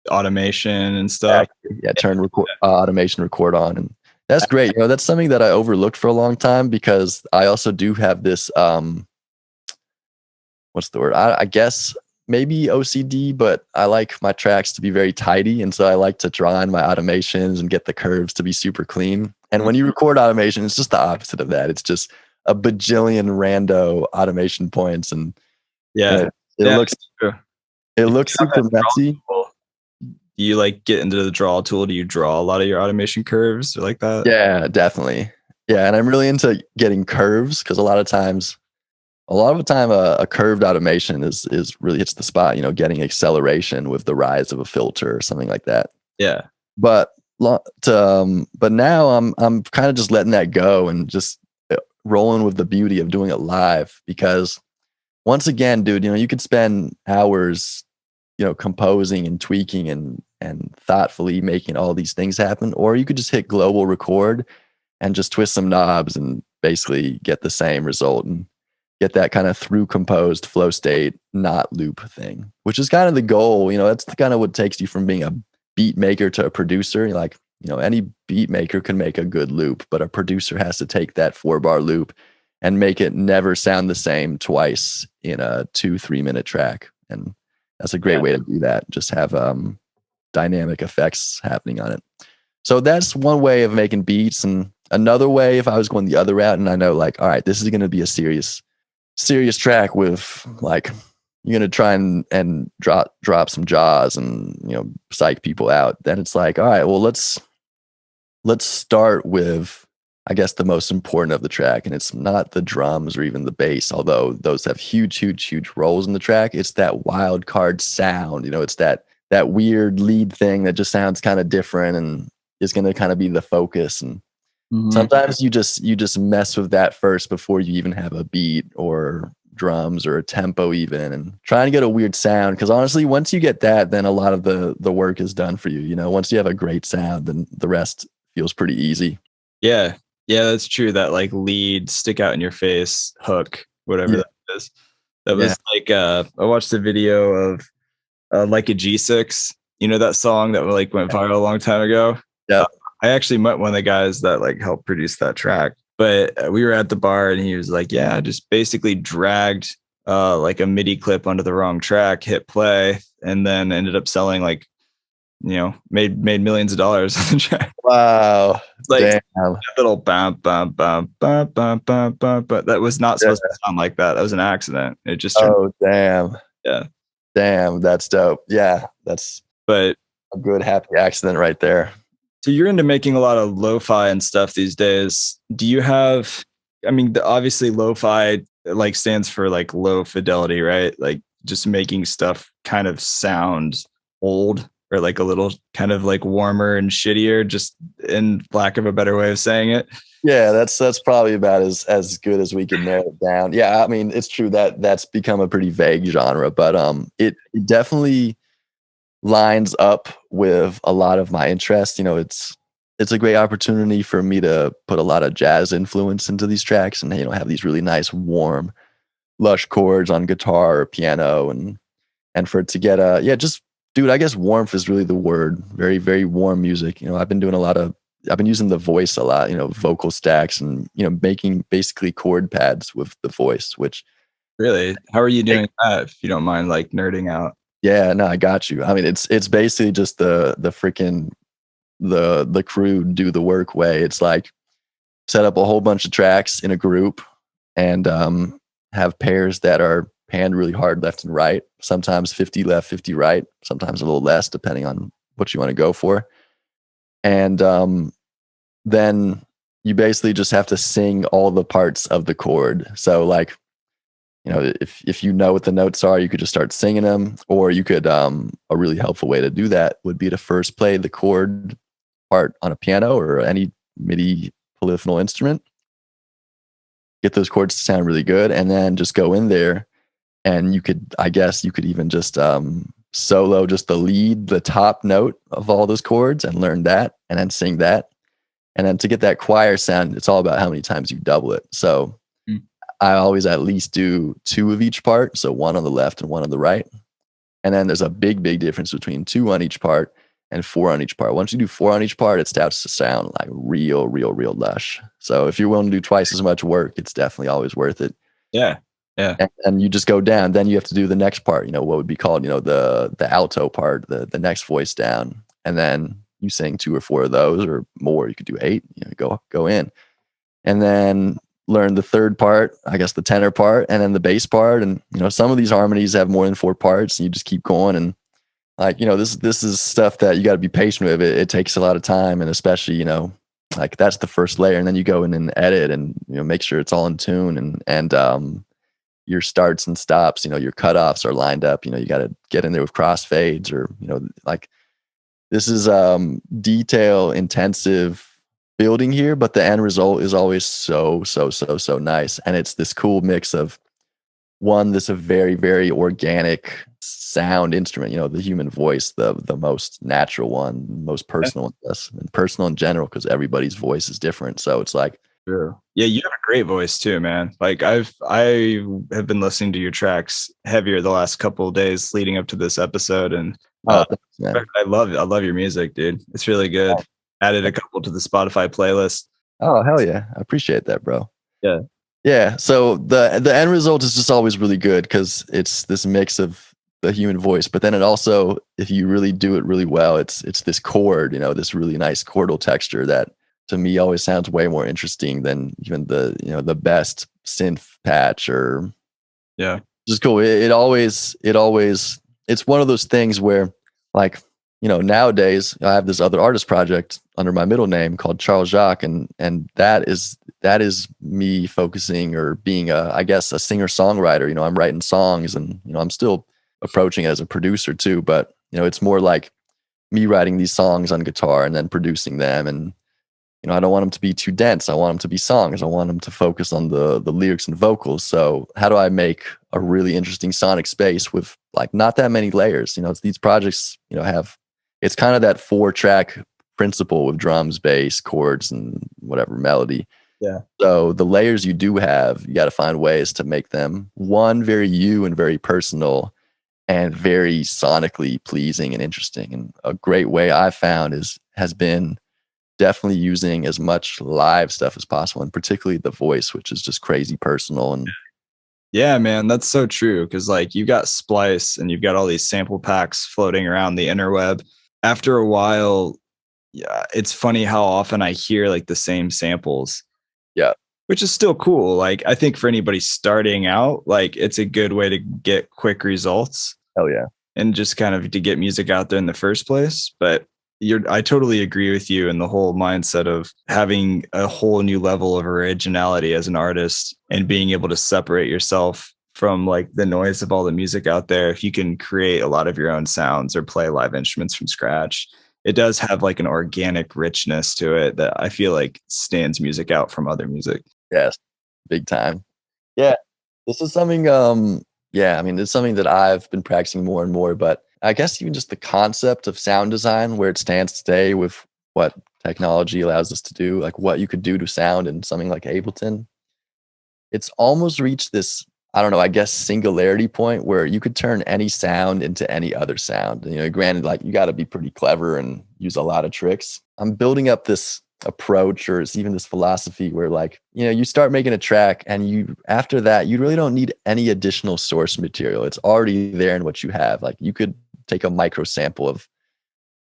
automation and stuff. Yeah, turn automation record on, and that's great. That's something that I overlooked for a long time, because I also do have this what's the word? I guess maybe OCD, but I like my tracks to be very tidy, and so I like to draw in my automations and get the curves to be super clean. And when you record automation, it's just the opposite of that. It's just a bajillion rando automation points, and it looks super messy. Do you get into the draw tool? Do you draw a lot of your automation curves or like that? Yeah, definitely. Yeah, and I'm really into getting curves, because a lot of the time a curved automation is really hits the spot. Getting acceleration with the rise of a filter or something like that. Yeah. But now I'm kind of just letting that go and just rolling with the beauty of doing it live, because once again, dude, you could spend hours composing and tweaking and thoughtfully making all these things happen, or you could just hit global record and just twist some knobs and basically get the same result and get that kind of through composed flow state, not loop thing, which is kind of the goal. That's kind of what takes you from being a beat maker to a producer. Any beat maker can make a good loop, but a producer has to take that 4-bar loop and make it never sound the same twice in a 2-3 minute track. And that's a great way to do that. Just have dynamic effects happening on it. So that's one way of making beats. And another way, if I was going the other route, and I know all right, this is going to be a serious track with you're going to try and drop some jaws and, psych people out. Then it's all right, well, let's start with, I guess, the most important of the track. And it's not the drums or even the bass, although those have huge roles in the track. It's that wild card sound. It's that weird lead thing that just sounds kind of different and is going to kind of be the focus. And sometimes you just mess with that first before you even have a beat or drums or a tempo even, and trying to get a weird sound. Because honestly, once you get that, then a lot of the work is done for you. You know, once you have a great sound, then the rest feels pretty easy. Yeah. Yeah, that's true. That like lead, stick out in your face, hook, whatever that is. That was like I watched a video of like a G6. You know that song that like went viral a long time ago? Yeah. I actually met one of the guys that like helped produce that track. But we were at the bar and he was like, yeah, I just basically dragged like a MIDI clip onto the wrong track, hit play, and then ended up selling like, you know, made millions of dollars on the track. Wow. It's like Damn. that little bam, bam, bam, bam, bam, bam, bam, but that was not supposed to sound like that. That was an accident. It just turned. Oh, damn. Yeah. Damn, that's dope. Yeah, that's But a good happy accident right there. so you're into making a lot of lo-fi and stuff these days. Do you have, I mean, obviously lo-fi like stands for like low fidelity, right? Like just making stuff kind of sound old or like a little kind of like warmer and shittier, just in lack of a better way of saying it. Yeah, that's probably about as good as we can narrow it down. Yeah, I mean, it's true that that's become a pretty vague genre, but it definitely lines up with a lot of my interests. You know, it's a great opportunity for me to put a lot of jazz influence into these tracks, and you know, have these really nice, warm, lush chords on guitar or piano, and for it to get just dude, I guess warmth is really the word. Very, very warm music. You know, I've been using the voice a lot, you know, vocal stacks and, you know, making basically chord pads with the voice, which Really? How are you doing that, if you don't mind like nerding out? yeah, no, I got you. I mean, it's basically just the freaking the crew do the work way. It's like set up a whole bunch of tracks in a group and have pairs that are panned really hard left and right, sometimes 50 left, 50 right, sometimes a little less depending on what you want to go for. And then you basically just have to sing all the parts of the chord. So like, you know, if you know what the notes are, you could just start singing them, or you could a really helpful way to do that would be to first play the chord part on a piano or any MIDI polyphonal instrument, get those chords to sound really good, and then just go in there and you could even just solo just the top note of all those chords and learn that and then sing that. And then to get that choir sound, it's all about how many times you double it. So I always at least do 2 of each part. So 1 on the left and 1 on the right. And then there's a big, big difference between 2 on each part and 4 on each part. Once you do 4 on each part, it starts to sound like real, real, real lush. So if you're willing to do twice as much work, it's definitely always worth it. Yeah. Yeah. And you just go down. Then you have to do the next part, you know, what would be called, you know, the alto part, the next voice down. And then you sing 2 or 4 of those or more. You could do 8, you know, go in. And then learn the third part, I guess the tenor part, and then the bass part. And, you know, some of these harmonies have more than 4 parts and you just keep going. And like, you know, this is stuff that you got to be patient with. It takes a lot of time. And especially, you know, like that's the first layer. And then you go in and edit and, you know, make sure it's all in tune and your starts and stops, you know, your cutoffs are lined up. You know, you got to get in there with crossfades or, you know, like this is detail intensive building here, but the end result is always so nice. And it's this cool mix of this a very, very organic sound instrument, you know, the human voice, the most natural one, most personal, and personal in general, because everybody's voice is different. So it's like, sure. Yeah, you have a great voice too, man. Like I have been listening to your tracks heavier the last couple of days leading up to this episode, and thanks, man. I love your music, dude. It's really good. Added a couple to the Spotify playlist. Oh, hell yeah. I appreciate that, bro. Yeah. Yeah. So the end result is just always really good because it's this mix of the human voice, but then it also, if you really do it really well, it's this chord, you know, this really nice chordal texture that to me always sounds way more interesting than even the, you know, the best synth patch or just cool. It always it's one of those things where like, you know, nowadays I have this other artist project under my middle name called Charles Jacques, and that is me focusing or being I guess a singer songwriter. You know, I'm writing songs, and you know, I'm still approaching it as a producer too, but you know, it's more like me writing these songs on guitar and then producing them and I don't want them to be too dense. I want them to be songs. I want them to focus on the lyrics and vocals. So how do I make a really interesting sonic space with like not that many layers? It's these projects, it's kind of that 4-track principle with drums, bass, chords, and whatever melody. Yeah. So the layers you do have, you got to find ways to make them one, very you and very personal and very sonically pleasing and interesting. And a great way I've found has been definitely using as much live stuff as possible, and particularly the voice, which is just crazy personal. And yeah, man, that's so true. Cause like you've got Splice and you've got all these sample packs floating around the interweb. After a while, yeah, it's funny how often I hear like the same samples. Yeah. Which is still cool. Like I think for anybody starting out, like it's a good way to get quick results. Hell yeah. And just kind of to get music out there in the first place. But I totally agree with you in the whole mindset of having a whole new level of originality as an artist and being able to separate yourself from like the noise of all the music out there. If you can create a lot of your own sounds or play live instruments from scratch, it does have like an organic richness to it that I feel like stands music out from other music. Yes, big time. Yeah, this is something, it's something that I've been practicing more and more, but I guess even just the concept of sound design, where it stands today with what technology allows us to do, like what you could do to sound in something like Ableton, it's almost reached this, I don't know, I guess singularity point where you could turn any sound into any other sound. And, granted, like you got to be pretty clever and use a lot of tricks. I'm building up this approach, or it's even this philosophy where like, you start making a track and after that, you really don't need any additional source material. It's already there in what you have. Like you could take a micro sample of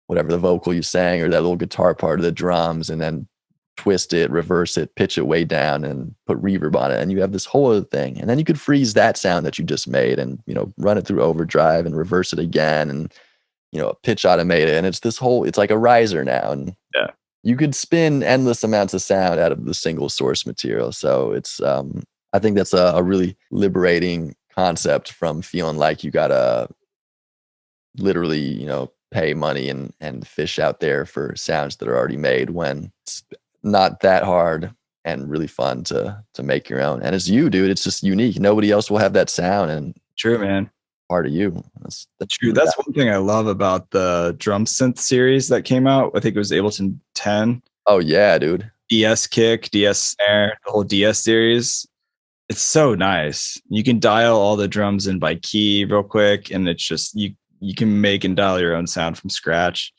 whatever the vocal you sang or that little guitar part of the drums and then twist it, reverse it, pitch it way down and put reverb on it. And you have this whole other thing. And then you could freeze that sound that you just made and, run it through overdrive and reverse it again and, pitch automate it. And it's like a riser now. And yeah, you could spin endless amounts of sound out of the single source material. So it's, I think that's a really liberating concept from feeling like you gotta literally, pay money and fish out there for sounds that are already made, when it's not that hard and really fun to make your own. And it's you, dude. It's just unique. Nobody else will have that sound. And true, man. Part of you. That's true. That's one thing I love about the drum synth series that came out. I think it was Ableton 10. Oh yeah, dude. DS kick, DS snare, the whole DS series. It's so nice. You can dial all the drums in by key real quick, and it's just you can make and dial your own sound from scratch.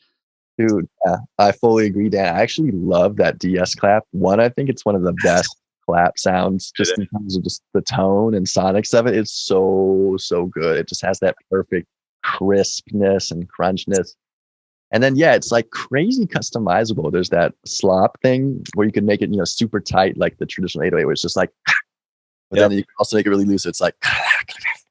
Dude, yeah, I fully agree, Dan. I actually love that DS clap. I think it's one of the best clap sounds just in terms of just the tone and sonics of it. It's so good. It just has that perfect crispness and crunchness. And then, yeah, it's like crazy customizable. There's that slop thing where you can make it, super tight, like the traditional 808, where it's just like, but then you can also make it really loose. It's like,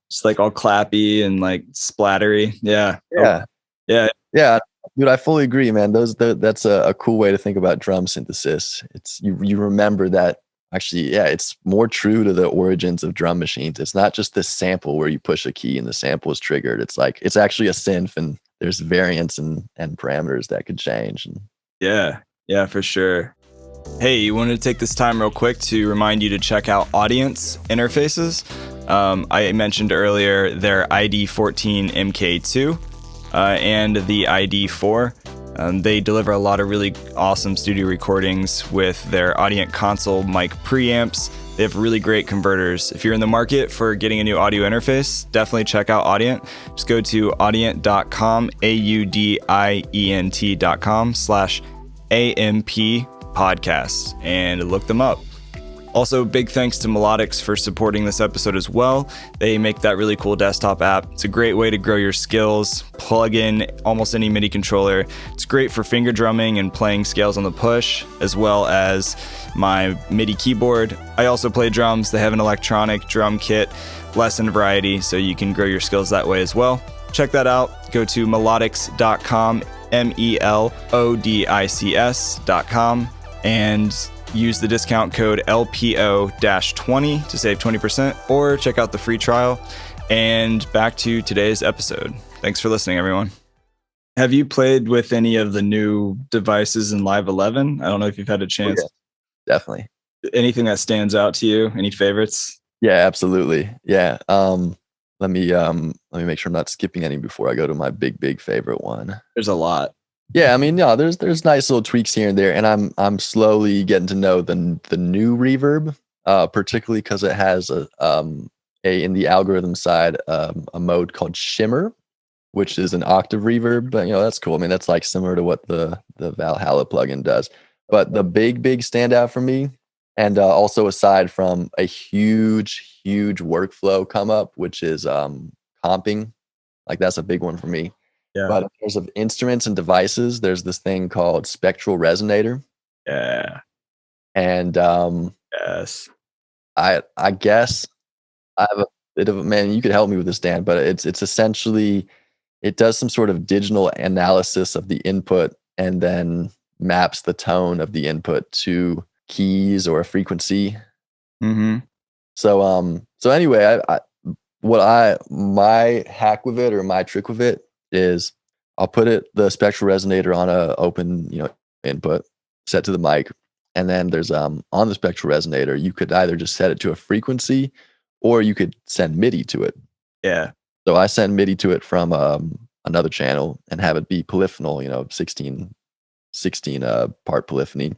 it's like all clappy and like splattery. Yeah. Yeah. Yeah. Yeah. Dude, I fully agree, man. That's a cool way to think about drum synthesis. It's you remember that actually, yeah, it's more true to the origins of drum machines. It's not just this sample where you push a key and the sample is triggered. It's like it's actually a synth and there's variants and parameters that could change. Yeah, for sure. Hey, you wanted to take this time real quick to remind you to check out Audience Interfaces. I mentioned earlier their ID14 MKII and the ID4. They deliver a lot of really awesome studio recordings with their Audient Console Mic Preamps. They have really great converters. If you're in the market for getting a new audio interface, definitely check out Audient. Just go to audient.com, audient.com/AMP podcast and look them up. Also, big thanks to Melodics for supporting this episode as well. They make that really cool desktop app. It's a great way to grow your skills, plug in almost any MIDI controller. It's great for finger drumming and playing scales on the push, as well as my MIDI keyboard. I also play drums. They have an electronic drum kit, lesson variety, so you can grow your skills that way as well. Check that out. Go to melodics.com, melodics.com, and use the discount code LPO-20 to save 20%, or check out the free trial. And back to today's episode. Thanks for listening, everyone. Have you played with any of the new devices in Live 11? I don't know if you've had a chance. Oh, yeah, definitely. Anything that stands out to you? Any favorites? Yeah, absolutely. Yeah. Let me make sure I'm not skipping any before I go to my big favorite one. There's a lot. Yeah, I mean, yeah, there's nice little tweaks here and there, and I'm slowly getting to know the new Reverb, particularly because it has a in the algorithm side a mode called Shimmer, which is an octave reverb. But that's cool. I mean, that's like similar to what the Valhalla plugin does. But the big standout for me, and also aside from a huge workflow come up, which is comping, like that's a big one for me. Yeah. But in terms of instruments and devices, there's this thing called Spectral Resonator. Yeah. And yes, I guess I have a bit of man. You could help me with this, Dan. But it's essentially, it does some sort of digital analysis of the input and then maps the tone of the input to keys or a frequency. Mm-hmm. So anyway, my hack with it, or my trick with it, is I'll put the spectral resonator on a open input set to the mic, and then there's on the spectral resonator you could either just set it to a frequency or you could send MIDI to it. Yeah. So I send MIDI to it from another channel and have it be polyphonal, 16 part polyphony.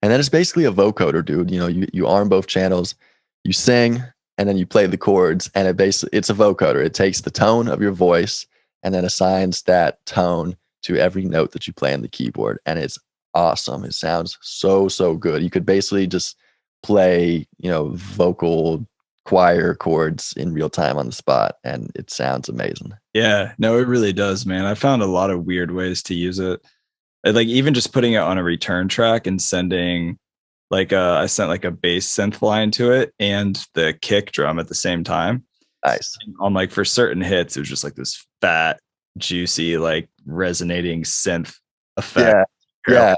And then it's basically a vocoder, dude. You arm both channels, you sing, and then you play the chords, and it's a vocoder. It takes the tone of your voice and then assigns that tone to every note that you play on the keyboard. And it's awesome. It sounds so good. You could basically just play, vocal choir chords in real time on the spot, and it sounds amazing. Yeah, no, it really does, man. I found a lot of weird ways to use it. Like even just putting it on a return track and sending I sent like a bass synth line to it and the kick drum at the same time. Nice. On like for certain hits, it was just like this fat, juicy, like resonating synth effect. Yeah.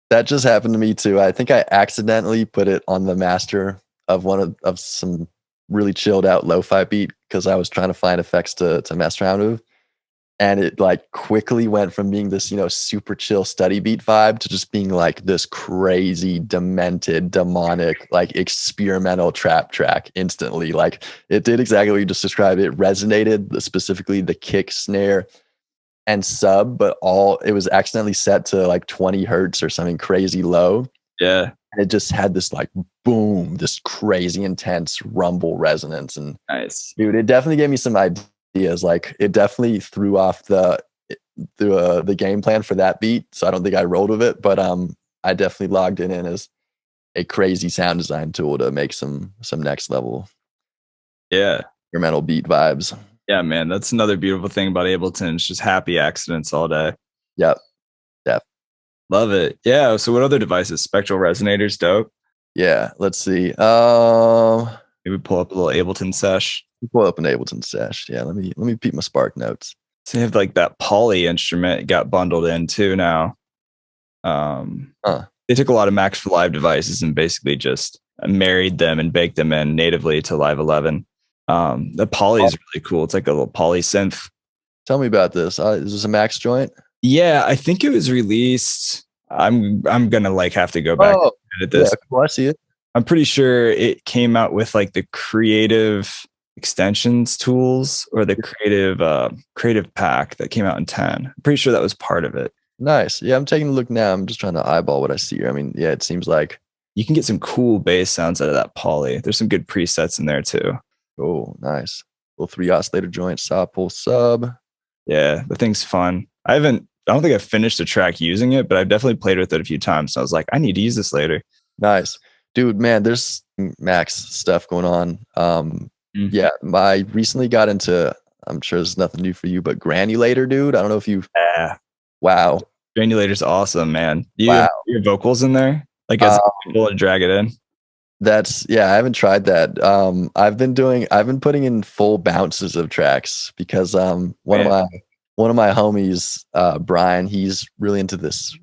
That just happened to me too. I think I accidentally put it on the master of of some really chilled out lo-fi beat because I was trying to find effects to mess around with. And it like quickly went from being this, super chill study beat vibe to just being like this crazy, demented, demonic, like experimental trap track instantly. Like it did exactly what you just described. It resonated, specifically the kick, snare, and sub, but it was accidentally set to like 20 hertz or something crazy low. Yeah. And it just had this like boom, this crazy intense rumble resonance. And nice, dude, it definitely gave me some ideas. Like it definitely threw off the game plan for that beat. So I don't think I rolled with it, but I definitely logged it in as a crazy sound design tool to make some next level experimental beat vibes. Yeah, man, that's another beautiful thing about Ableton. It's just happy accidents all day. Yep. Love it. Yeah. So what other devices? Spectral Resonator's dope. Yeah. Let's see. Maybe pull up a little Ableton sesh. Pull up an Ableton sesh. Yeah. Let me peep my Spark notes. So you have like that poly instrument got bundled in too now. They took a lot of Max for Live devices and basically just married them and baked them in natively to Live 11. The poly is really cool. It's like a little poly synth. Tell me about this. Is this a Max joint? Yeah, I think it was released. I'm gonna like have to go back and edit this. Yeah, well, I see it. I'm pretty sure it came out with like the creative extensions tools or the creative pack that came out in 10. I'm pretty sure that was part of it. Nice. Yeah, I'm taking a look now. I'm just trying to eyeball what I see here. I mean, yeah, it seems like you can get some cool bass sounds out of that poly. There's some good presets in there too. Oh, nice. Little 3 oscillator joint, saw pull sub. Yeah, the thing's fun. I don't think I've finished the track using it, but I've definitely played with it a few times. So I was like, I need to use this later. Nice. Dude, man, there's Max stuff going on. Yeah, I recently got into, I'm sure there's nothing new for you, but Granulator, dude. I don't know if you've. Yeah. Wow. Granulator's awesome, man. You have your vocals in there? Like as people to drag it in? I haven't tried that. I've been putting in full bounces of tracks because one of my homies, Brian, he's really into this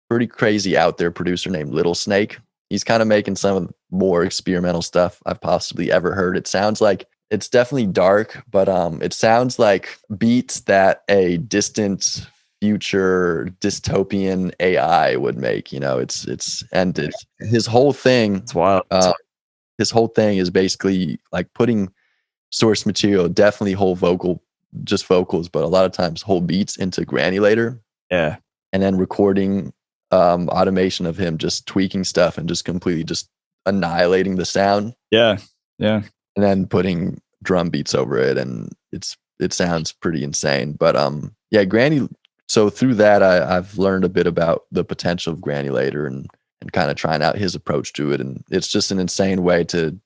pretty crazy out there producer named Little Snake. He's kind of making some of the more experimental stuff I've possibly ever heard. It sounds like It's definitely dark, but it sounds like beats that a distant future dystopian AI would make. You know, it's his whole thing. It's wild. His whole thing is basically like putting source material, definitely whole vocal, just vocals, but a lot of times whole beats into granulator. Yeah. And then recording automation of him just tweaking stuff and just completely just annihilating the sound. Yeah. Yeah. And then putting drum beats over it, and it sounds pretty insane. But yeah, so through that I've learned a bit about the potential of granulator and kind of trying out his approach to it. And it's just an insane way to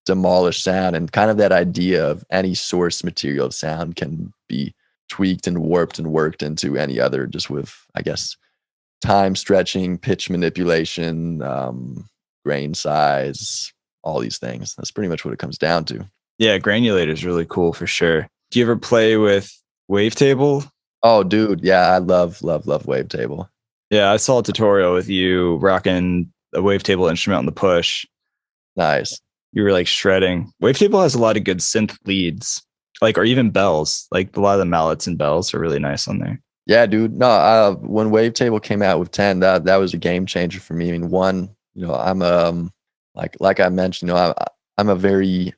demolish sound, and kind of that idea of any source material of sound can be tweaked and warped and worked into any other, just with, I guess, time stretching, pitch manipulation, grain size, all these things. That's pretty much what it comes down to. Yeah, granulator is really cool for sure. Do you ever play with wavetable? Oh, dude, yeah, I love wavetable. Yeah, I saw a tutorial with you rocking a wavetable instrument on the push. Nice. You were like shredding. Wavetable has a lot of good synth leads, like, or even bells. Like a lot of the mallets and bells are really nice on there. Yeah, dude. No, when Wavetable came out with 10, that was a game changer for me. I mean, one, you know, I'm like I mentioned, you know, I'm a very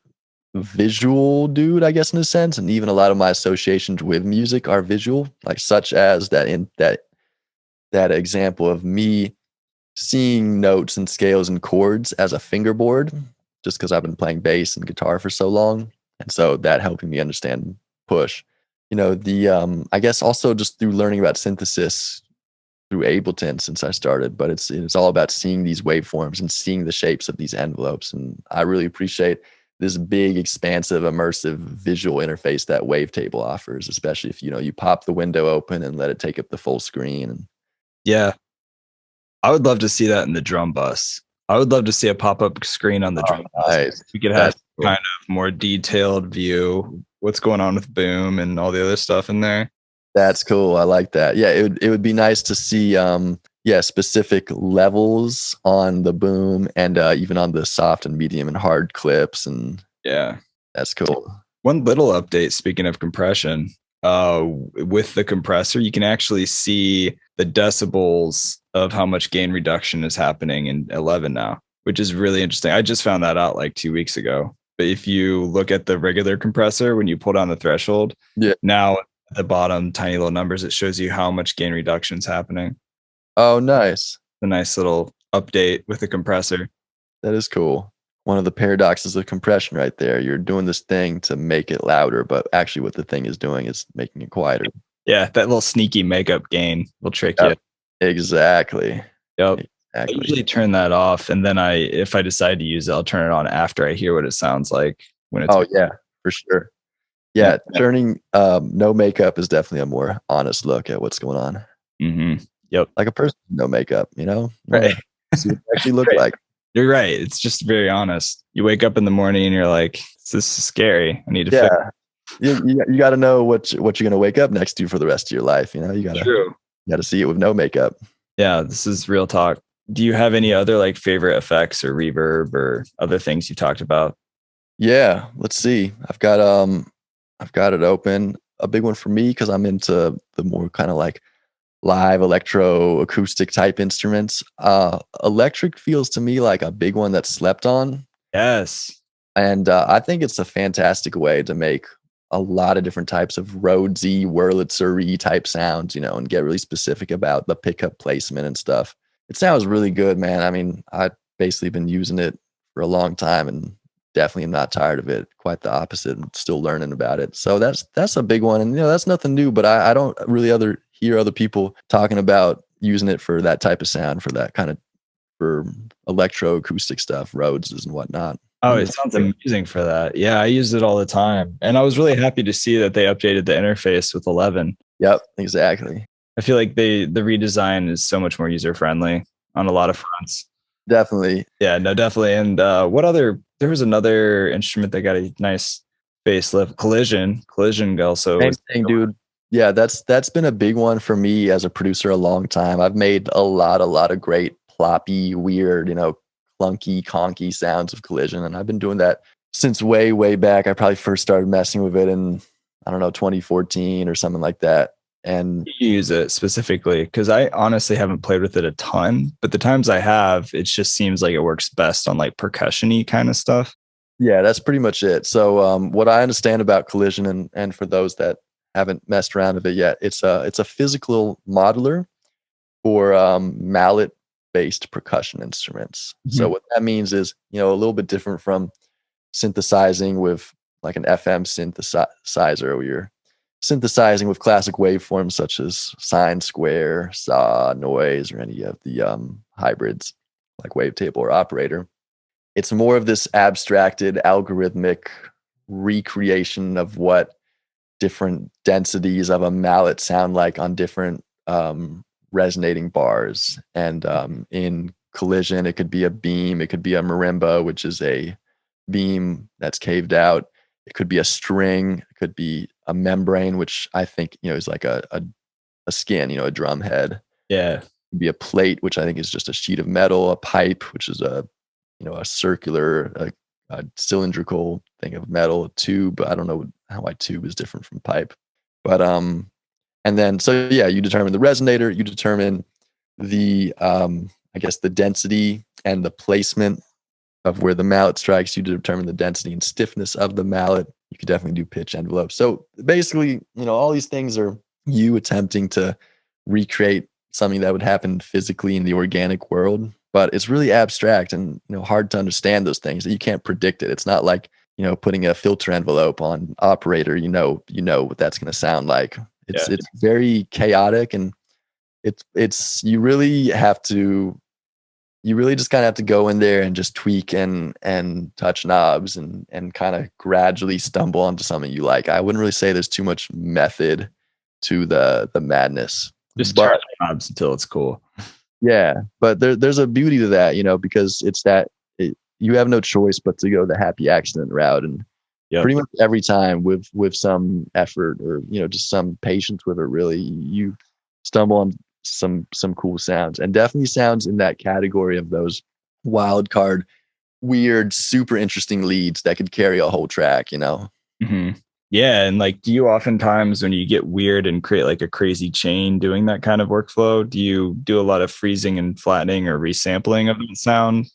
visual dude, I guess, in a sense, and even a lot of my associations with music are visual, like such as that example of me seeing notes and scales and chords as a fingerboard, just because I've been playing bass and guitar for so long, and so that helping me understand push. You know, the I guess also just through learning about synthesis through Ableton since I started, but it's all about seeing these waveforms and seeing the shapes of these envelopes, and I really appreciate this big, expansive, immersive visual interface that Wavetable offers, especially if, you know, you pop the window open and let it take up the full screen. Yeah. I would love to see that in the drum bus. I would love to see a pop-up screen on the drum bus. Nice. We could have kind of more detailed view, what's going on with boom and all the other stuff in there. That's cool. I like that. Yeah, it would be nice to see specific levels on the boom and even on the soft and medium and hard clips. And yeah, that's cool. One little update, speaking of compression, with the compressor, you can actually see the decibels of how much gain reduction is happening in 11 now, which is really interesting. I just found that out like 2 weeks ago. But if you look at the regular compressor, when you pull down the threshold, now at the bottom, tiny little numbers, it shows you how much gain reduction is happening. Oh, nice. A nice little update with the compressor. That is cool. One of the paradoxes of compression right there. You're doing this thing to make it louder, but actually what the thing is doing is making it quieter. Yeah, that little sneaky makeup gain will trick you. Exactly. Yep. Exactly. I usually turn that off, and then if I decide to use it, I'll turn it on after I hear what it sounds like when it's. Oh yeah, for sure. Yeah, turning no makeup is definitely a more honest look at what's going on. Mm-hmm. Yep. Like a person with no makeup, you know? Right. See what they actually look like. You're right. It's just very honest. You wake up in the morning and you're like, this is scary. I need to fix it. You got to know what you're going to wake up next to for the rest of your life. You know, you got to see it with no makeup. Yeah, this is real talk. Do you have any other like favorite effects or reverb or other things you talked about? Yeah, let's see. I've got it open. A big one for me because I'm into the more kind of like live electro acoustic type instruments. Electric feels to me like a big one that's slept on. Yes. And I think it's a fantastic way to make a lot of different types of Rhodesy, Wurlitzer-y type sounds, you know, and get really specific about the pickup placement and stuff. It sounds really good, man. I mean, I've basically been using it for a long time and definitely am not tired of it. Quite the opposite. I'm still learning about it. So that's a big one. And, you know, that's nothing new, but I don't really hear other people talking about using it for that type of sound, for that kind of, for electro acoustic stuff, Rhodes and whatnot. Oh, it sounds amazing for that. Yeah, I use it all the time. And I was really happy to see that they updated the interface with 11. Yep, exactly. I feel like the redesign is so much more user-friendly on a lot of fronts. Definitely. Yeah, no, definitely. And there was another instrument that got a nice facelift, Collision. Collision also. Same thing, dude. Yeah, that's been a big one for me as a producer a long time. I've made a lot of great ploppy, weird, you know, clunky, conky sounds of Collision. And I've been doing that since way back. I probably first started messing with it in, I don't know, 2014 or something like that. And you use it specifically? Because I honestly haven't played with it a ton, but the times I have, it just seems like it works best on like percussion-y kind of stuff. yeah, that's pretty much it. So what I understand about Collision, and for those that haven't messed around with it yet, it's a physical modeler for mallet based percussion instruments. Mm-hmm. So what that means is, a little bit different from synthesizing with like an FM synthesizer, where you're synthesizing with classic waveforms such as sine, square, saw, noise, or any of the hybrids like wavetable or operator. It's more of this abstracted algorithmic recreation of what different densities of a mallet sound like on different resonating bars. And in Collision, it could be a beam, it could be a marimba, which is a beam that's caved out. It could be a string, it could be a membrane, which I think is like a skin, a drum head. Yeah. It could be a plate, which I think is just a sheet of metal. A pipe, which is a circular, a cylindrical thing of metal. A tube, I don't know how a tube is different from pipe, but and then so yeah, you determine the resonator, you determine the I guess the density and the placement of where the mallet strikes. You determine the density and stiffness of the mallet. You could definitely do pitch envelope. So basically, all these things are you attempting to recreate something that would happen physically in the organic world, but it's really abstract and hard to understand those things. You can't predict it. It's not like putting a filter envelope on operator. You know what that's going to sound like. It's very chaotic, and it's you really just kind of have to go in there and just tweak and touch knobs and kind of gradually stumble onto something you like. I wouldn't really say there's too much method to the madness. Just turn knobs until it's cool. Yeah, but there's a beauty to that, because it's that you have no choice but to go the happy accident route, and pretty much every time with some effort or just some patience with it, really, you stumble on some cool sounds, and definitely sounds in that category of those wild card, weird, super interesting leads that could carry a whole track. Mm-hmm. Yeah, and like, do you oftentimes, when you get weird and create like a crazy chain doing that kind of workflow, do you do a lot of freezing and flattening or resampling of the sound?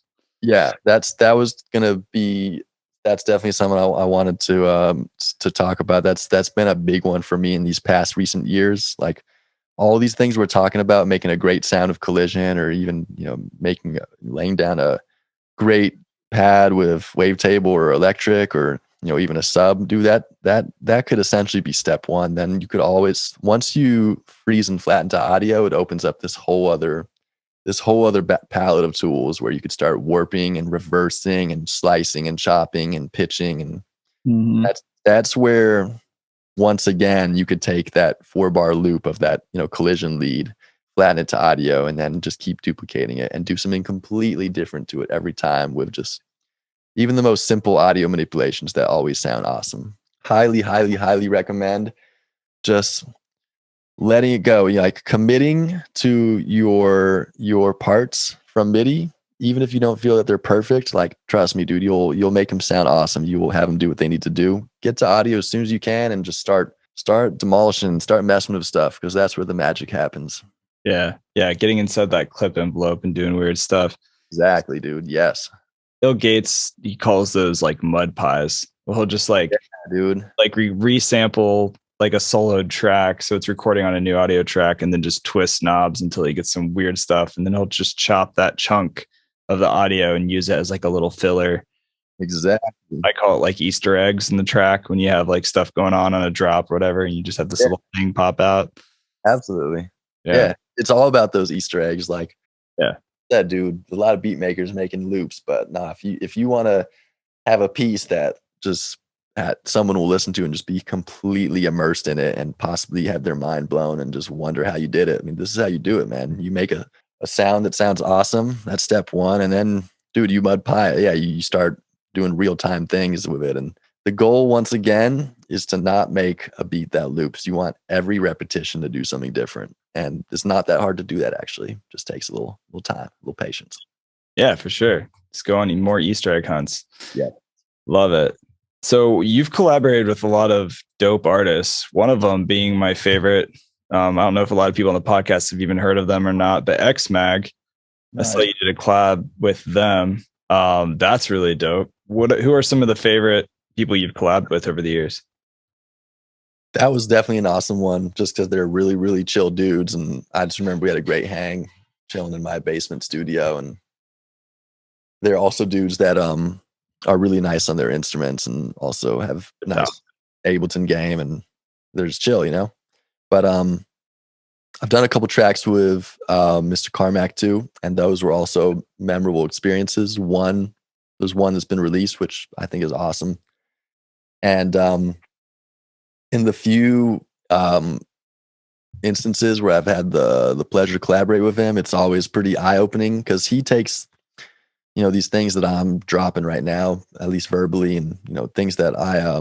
Yeah, that's definitely something I wanted to talk about. That's been a big one for me in these past recent years. Like all these things we're talking about, making a great sound of Collision, or even laying down a great pad with wavetable or electric, or even a sub. Do that could essentially be step one. Then you could always, once you freeze and flatten to audio, it opens up this whole other palette of tools where you could start warping and reversing and slicing and chopping and pitching, and that's where, once again, you could take that 4-bar loop of that Collision lead, flatten it to audio, and then just keep duplicating it and do something completely different to it every time, with just even the most simple audio manipulations that always sound awesome. Highly recommend just letting it go, like committing to your parts from MIDI, even if you don't feel that they're perfect. Like, trust me, dude, you'll make them sound awesome. You will have them do what they need to do. Get to audio as soon as you can, and just start demolishing, start messing with stuff, because that's where the magic happens. Yeah, getting inside that clip envelope and doing weird stuff. Exactly, dude. Yes. Bill Gates, he calls those like mud pies. Well, he'll just like resample like a soloed track, so it's recording on a new audio track, and then just twist knobs until he gets some weird stuff, and then he'll just chop that chunk of the audio and use it as like a little filler. Exactly. I call it like Easter eggs in the track, when you have like stuff going on a drop or whatever, and you just have this little thing pop out. Absolutely. Yeah. It's all about those Easter eggs. Like, that dude, a lot of beat makers making loops, but nah, if you want to have a piece that just someone will listen to and just be completely immersed in it, and possibly have their mind blown and just wonder how you did it. I mean, this is how you do it, man. You make a sound that sounds awesome. That's step one. And then, dude, you mud pie. Yeah, you start doing real-time things with it. And the goal, once again, is to not make a beat that loops. You want every repetition to do something different. And it's not that hard to do that, actually. Just takes a little time, a little patience. Yeah, for sure. Let's go on more Easter egg hunts. Yeah. Love it. So you've collaborated with a lot of dope artists, one of them being my favorite. I don't know if a lot of people on the podcast have even heard of them or not, but XMag. Nice. I saw you did a collab with them. That's really dope. Who are some of the favorite people you've collabed with over the years? That was definitely an awesome one, just because they're really, really chill dudes. And I just remember we had a great hang chilling in my basement studio. And they're also dudes that are really nice on their instruments and also have nice Ableton game, and they're just chill, you know? But I've done a couple tracks with Mr. Carmack too, and those were also memorable experiences. There's one that's been released, which I think is awesome. And in the few instances where I've had the pleasure to collaborate with him, it's always pretty eye-opening, because he takes, you know, these things that I'm dropping right now, at least verbally, and, you know, things that I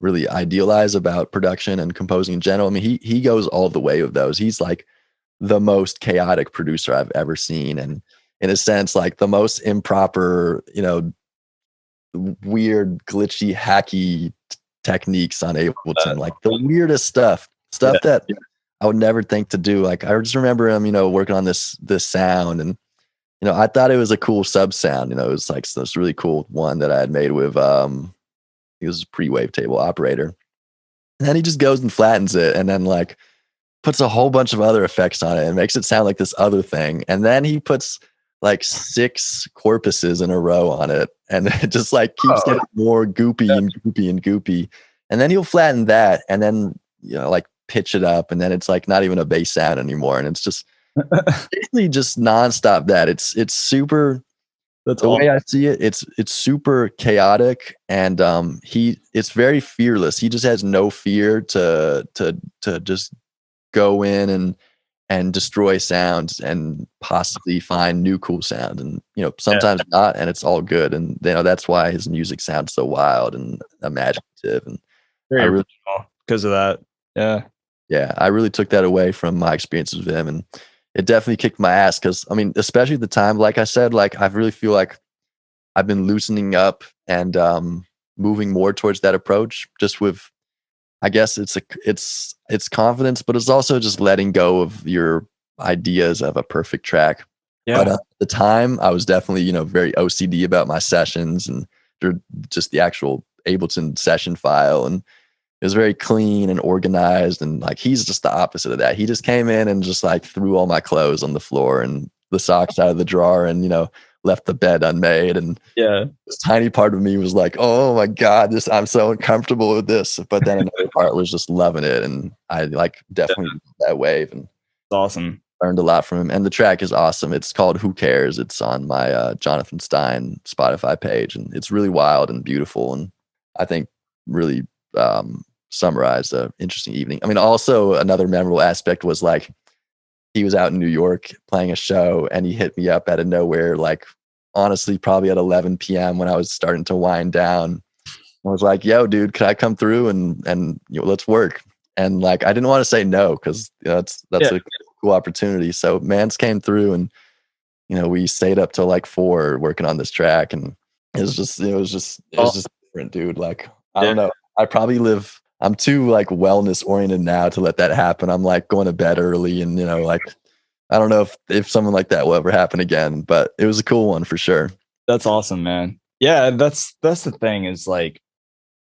really idealize about production and composing in general. I mean, he goes all the way with those. He's like the most chaotic producer I've ever seen, and in a sense, like the most improper, you know, weird, glitchy, hacky techniques on Ableton, like the weirdest stuff that I would never think to do. Like, I just remember him, you know, working on this sound, and, you know, I thought it was a cool sub sound. You know, it was like this really cool one that I had made with it was a pre-wavetable operator. And then he just goes and flattens it, and then like puts a whole bunch of other effects on it and makes it sound like this other thing. And then he puts like 6 corpuses in a row on it, and it just like keeps getting more goopy and goopy and goopy. And then he'll flatten that, and then, you know, like pitch it up, and then it's like not even a bass sound anymore. And it's just basically just nonstop that. It's super. That's the way I see it. It's super chaotic, and it's very fearless. He just has no fear to just go in and destroy sounds and possibly find new cool sound, and, you know, sometimes not, and it's all good. And, you know, that's why his music sounds so wild and imaginative, and very original because of that. Yeah, I really took that away from my experiences with him, and it definitely kicked my ass, because, I mean, especially at the time, like I said, like I really feel like I've been loosening up and moving more towards that approach, just with, I guess it's confidence, but it's also just letting go of your ideas of a perfect track. Yeah. But at the time, I was definitely, you know, very OCD about my sessions and just the actual Ableton session file, and it was very clean and organized. And like, he's just the opposite of that. He just came in and just like threw all my clothes on the floor and the socks out of the drawer, and, you know, left the bed unmade. And this tiny part of me was like, oh my God, I'm so uncomfortable with this. But then another part was just loving it. And I like definitely that wave, and it's awesome. Learned a lot from him. And the track is awesome. It's called Who Cares? It's on my JNTHN STEIN Spotify page, and it's really wild and beautiful, and I think really summarized an interesting evening. I mean, also another memorable aspect was like, he was out in New York playing a show, and he hit me up out of nowhere, like honestly probably at 11 p.m. when I was starting to wind down. I was like, yo, dude, can I come through and you know, let's work? And like, I didn't want to say no, because, you know, that's a cool opportunity. So Mans came through, and, you know, we stayed up till like 4 working on this track, and it was just different, dude. Like, I don't know. I'm too like wellness oriented now to let that happen. I'm like going to bed early, and, you know, like, I don't know if something like that will ever happen again, but it was a cool one for sure. That's awesome, man. Yeah, that's the thing, is like,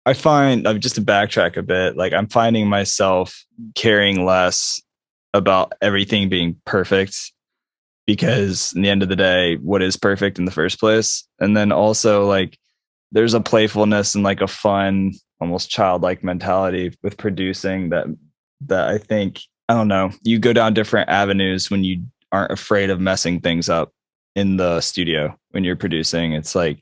I find, just to backtrack a bit, like I'm finding myself caring less about everything being perfect, because in the end of the day, what is perfect in the first place? And then also, like, there's a playfulness and like a fun, almost childlike mentality with producing that I think, I don't know, you go down different avenues when you aren't afraid of messing things up in the studio when you're producing. It's like,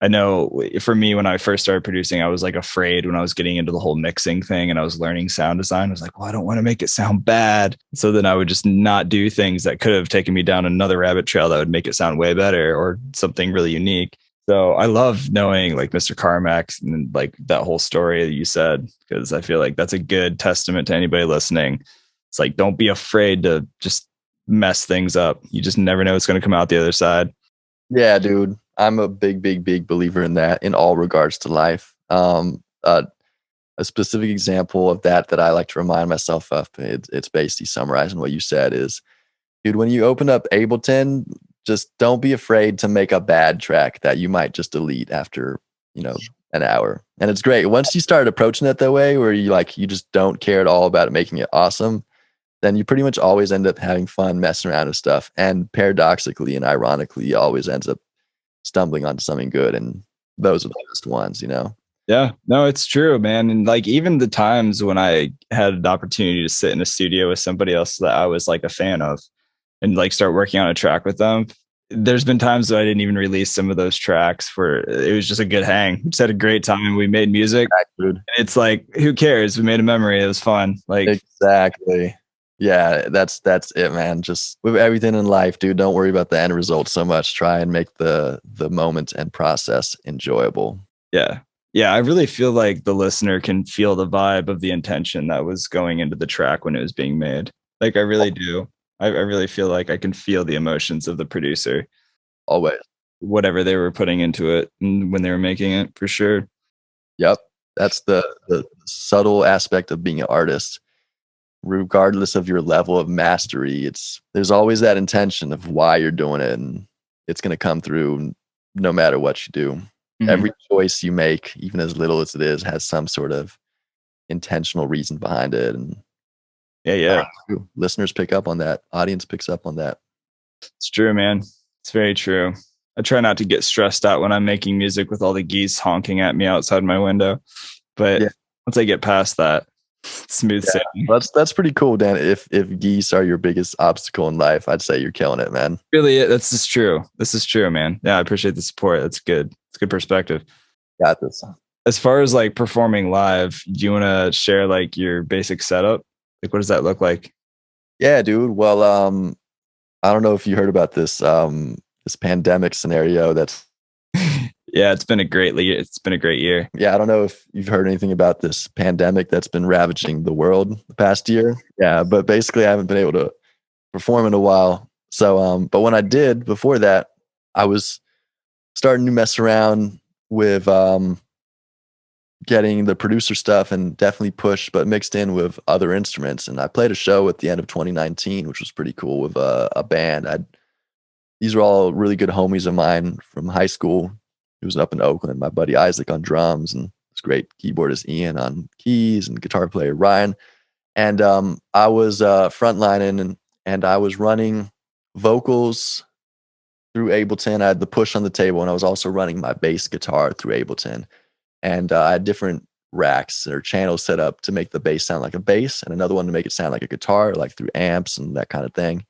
I know for me, when I first started producing, I was like afraid when I was getting into the whole mixing thing and I was learning sound design. I was like, well, I don't want to make it sound bad. So then I would just not do things that could have taken me down another rabbit trail that would make it sound way better or something really unique. So I love knowing like Mr. Carmack and like that whole story that you said, because I feel like that's a good testament to anybody listening. It's like, don't be afraid to just mess things up. You just never know what's going to come out the other side. Yeah, dude. I'm a big believer in that in all regards to life. A specific example of that I like to remind myself of, it's basically summarizing what you said is, dude, when you open up Ableton, just don't be afraid to make a bad track that you might just delete after, an hour. And it's great. Once you start approaching it that way, where you just don't care at all about making it awesome, then you pretty much always end up having fun messing around with stuff. And paradoxically and ironically, you always ends up stumbling onto something good. And those are the best ones, Yeah, no, it's true, man. And like even the times when I had an opportunity to sit in a studio with somebody else that I was like a fan of and like start working on a track with them, there's been times that I didn't even release some of those tracks where it was just a good hang. We just had a great time. We made music. And it's like, who cares? We made a memory. It was fun. Like exactly. Yeah, that's it, man. Just with everything in life, dude, don't worry about the end result so much. Try and make the moment and process enjoyable. Yeah. Yeah, I really feel like the listener can feel the vibe of the intention that was going into the track when it was being made. Like I really do. I really feel like I can feel the emotions of the producer. Always. Whatever they were putting into it and when they were making it, for sure. Yep. That's the subtle aspect of being an artist. Regardless of your level of mastery, there's always that intention of why you're doing it, and it's going to come through no matter what you do. Mm-hmm. Every choice you make, even as little as it is, has some sort of intentional reason behind it. And listeners pick up on that. Audience picks up on that. It's true, man. It's very true. I try not to get stressed out when I'm making music with all the geese honking at me outside my window. But once I get past that, smooth sailing. That's pretty cool, Dan. If geese are your biggest obstacle in life, I'd say you're killing it, man. Really, this is true. This is true, man. Yeah, I appreciate the support. That's good. It's good perspective. Got this. As far as like performing live, do you want to share like your basic setup? Like, what does that look like? Yeah, dude. Well, I don't know if you heard about this this pandemic scenario. That's yeah, it's been a great year. Yeah, I don't know if you've heard anything about this pandemic that's been ravaging the world the past year. Yeah, but basically I haven't been able to perform in a while. So, but when I did before that, I was starting to mess around with getting the producer stuff and definitely pushed, but mixed in with other instruments. And I played a show at the end of 2019, which was pretty cool with a band. These are all really good homies of mine from high school. He was up in Oakland, my buddy Isaac on drums, and this great keyboardist Ian on keys, and guitar player Ryan. And I was frontlining and I was running vocals through Ableton. I had the push on the table, and I was also running my bass guitar through Ableton. And I had different racks or channels set up to make the bass sound like a bass, and another one to make it sound like a guitar, like through amps and that kind of thing.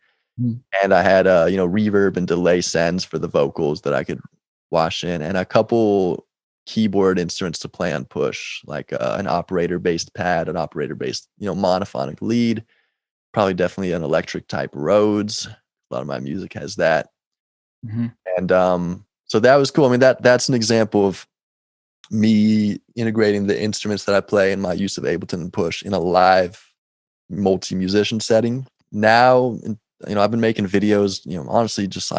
And I had reverb and delay sends for the vocals that I could wash in, and a couple keyboard instruments to play on push, like an operator based pad, an operator based monophonic lead, probably definitely an electric type Rhodes. A lot of my music has that. And so that was cool. I mean, that's an example of me integrating the instruments that I play and my use of Ableton and push in a live multi-musician setting. Now I've been making videos, honestly, just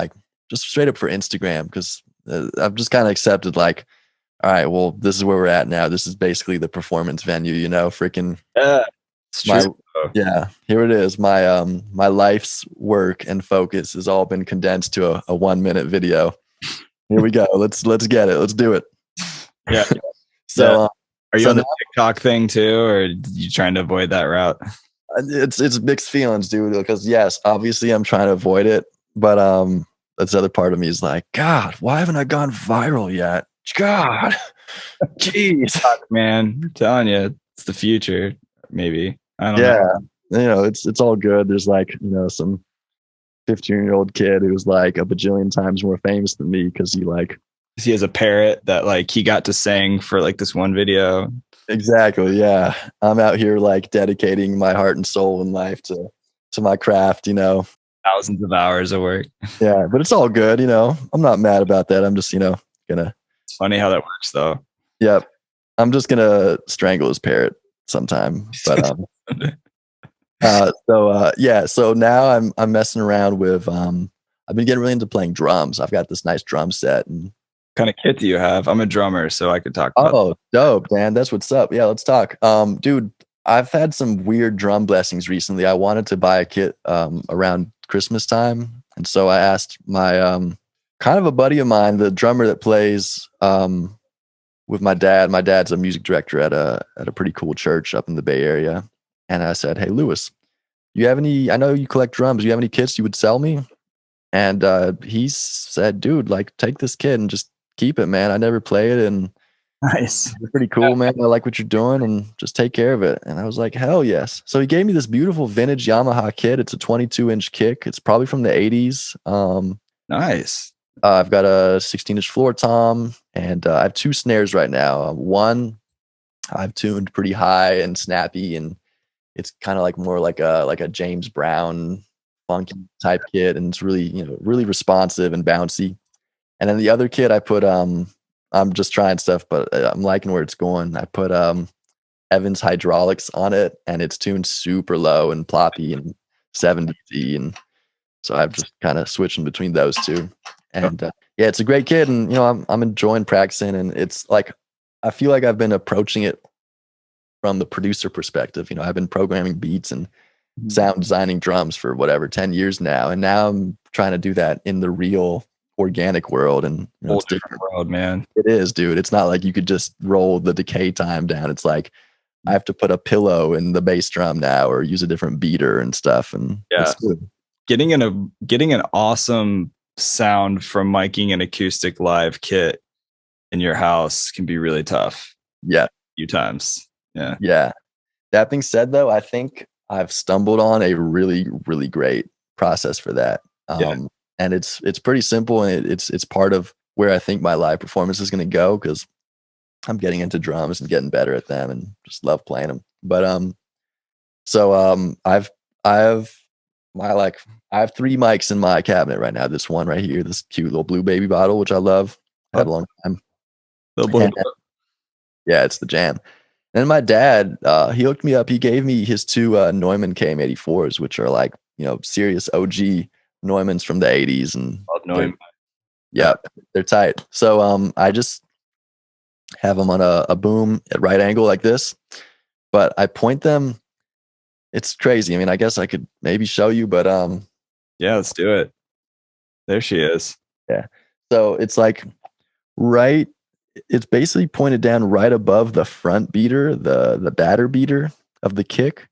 straight up for Instagram, because I've just kind of accepted, like, all right, well, this is where we're at now. This is basically the performance venue, freaking. It's true. Here it is. My life's work and focus has all been condensed to a 1 minute video. Here we go. Let's get it. Let's do it. Yeah. So, are you on the TikTok thing too, or are you trying to avoid that route? It's mixed feelings, dude, because yes, obviously I'm trying to avoid it, but that's the other part of me is like, God, why haven't I gone viral yet? God, jeez, man, I'm telling you, it's the future. Maybe I don't know. It's all good. There's like some 15-year-old kid who's like a bajillion times more famous than me because he has a parrot that like he got to sing for like this one video. Exactly. Yeah. I'm out here like dedicating my heart and soul and life to my craft, thousands of hours of work. Yeah. But it's all good. I'm not mad about that. I'm just, gonna. It's funny how that works though. Yep. I'm just gonna strangle his parrot sometime. But, so now I'm messing around with, I've been getting really into playing drums. I've got this nice drum set, and kind of kit do you have? I'm a drummer, so I could talk about Oh, dope, Dan. That's what's up. Yeah, let's talk. Dude, I've had some weird drum blessings recently. I wanted to buy a kit around Christmas time. And so I asked my kind of a buddy of mine, the drummer that plays with my dad. My dad's a music director at a pretty cool church up in the Bay Area. And I said, "Hey, Lewis, you have any, I know you collect drums. Do you have any kits you would sell me?" And he said, "Dude, like take this kit and just keep it, man. I never play it. And nice. you're pretty cool, man. I like what you're doing and just take care of it." And I was like, hell yes. So he gave me this beautiful vintage Yamaha kit. It's a 22-inch kick. It's probably from the 80s. Nice. I've got a 16-inch floor tom, and I have 2 snares right now. One I've tuned pretty high and snappy, and it's kind of like more like a James Brown funky type kit, and it's really, really responsive and bouncy. And then the other kit I put I'm just trying stuff, but I'm liking where it's going. I put Evans hydraulics on it, and it's tuned super low and ploppy and 70Z, and so I'm just kind of switching between those two. And yeah, it's a great kit, and I'm enjoying practicing, and it's like I feel like I've been approaching it from the producer perspective. I've been programming beats and sound designing drums for whatever 10 years now, and now I'm trying to do that in the real organic world. And whole different world, man. It is, dude. It's not like you could just roll the decay time down. It's like I have to put a pillow in the bass drum now, or use a different beater and stuff. And yeah, getting an awesome sound from miking an acoustic live kit in your house can be really tough. Yeah, a few times. Yeah. That being said, though, I think I've stumbled on a really, really great process for that. And it's pretty simple, and it's part of where I think my live performance is going to go, because I'm getting into drums and getting better at them and just love playing them. But I have 3 mics in my cabinet right now. This one right here, this cute little blue baby bottle, which I love. Had a long time. Yeah, it's the jam. And my dad, he hooked me up. He gave me his 2 Neumann KM84s, which are like, serious OG Neumanns from the 80s. And yeah, they're tight. So I just have them on a boom at right angle like this, but I point them. It's crazy. I mean, I guess I could maybe show you, but yeah, let's do it. There she is. Yeah. So it's like it's basically pointed down right above the front beater, the batter beater of the kick.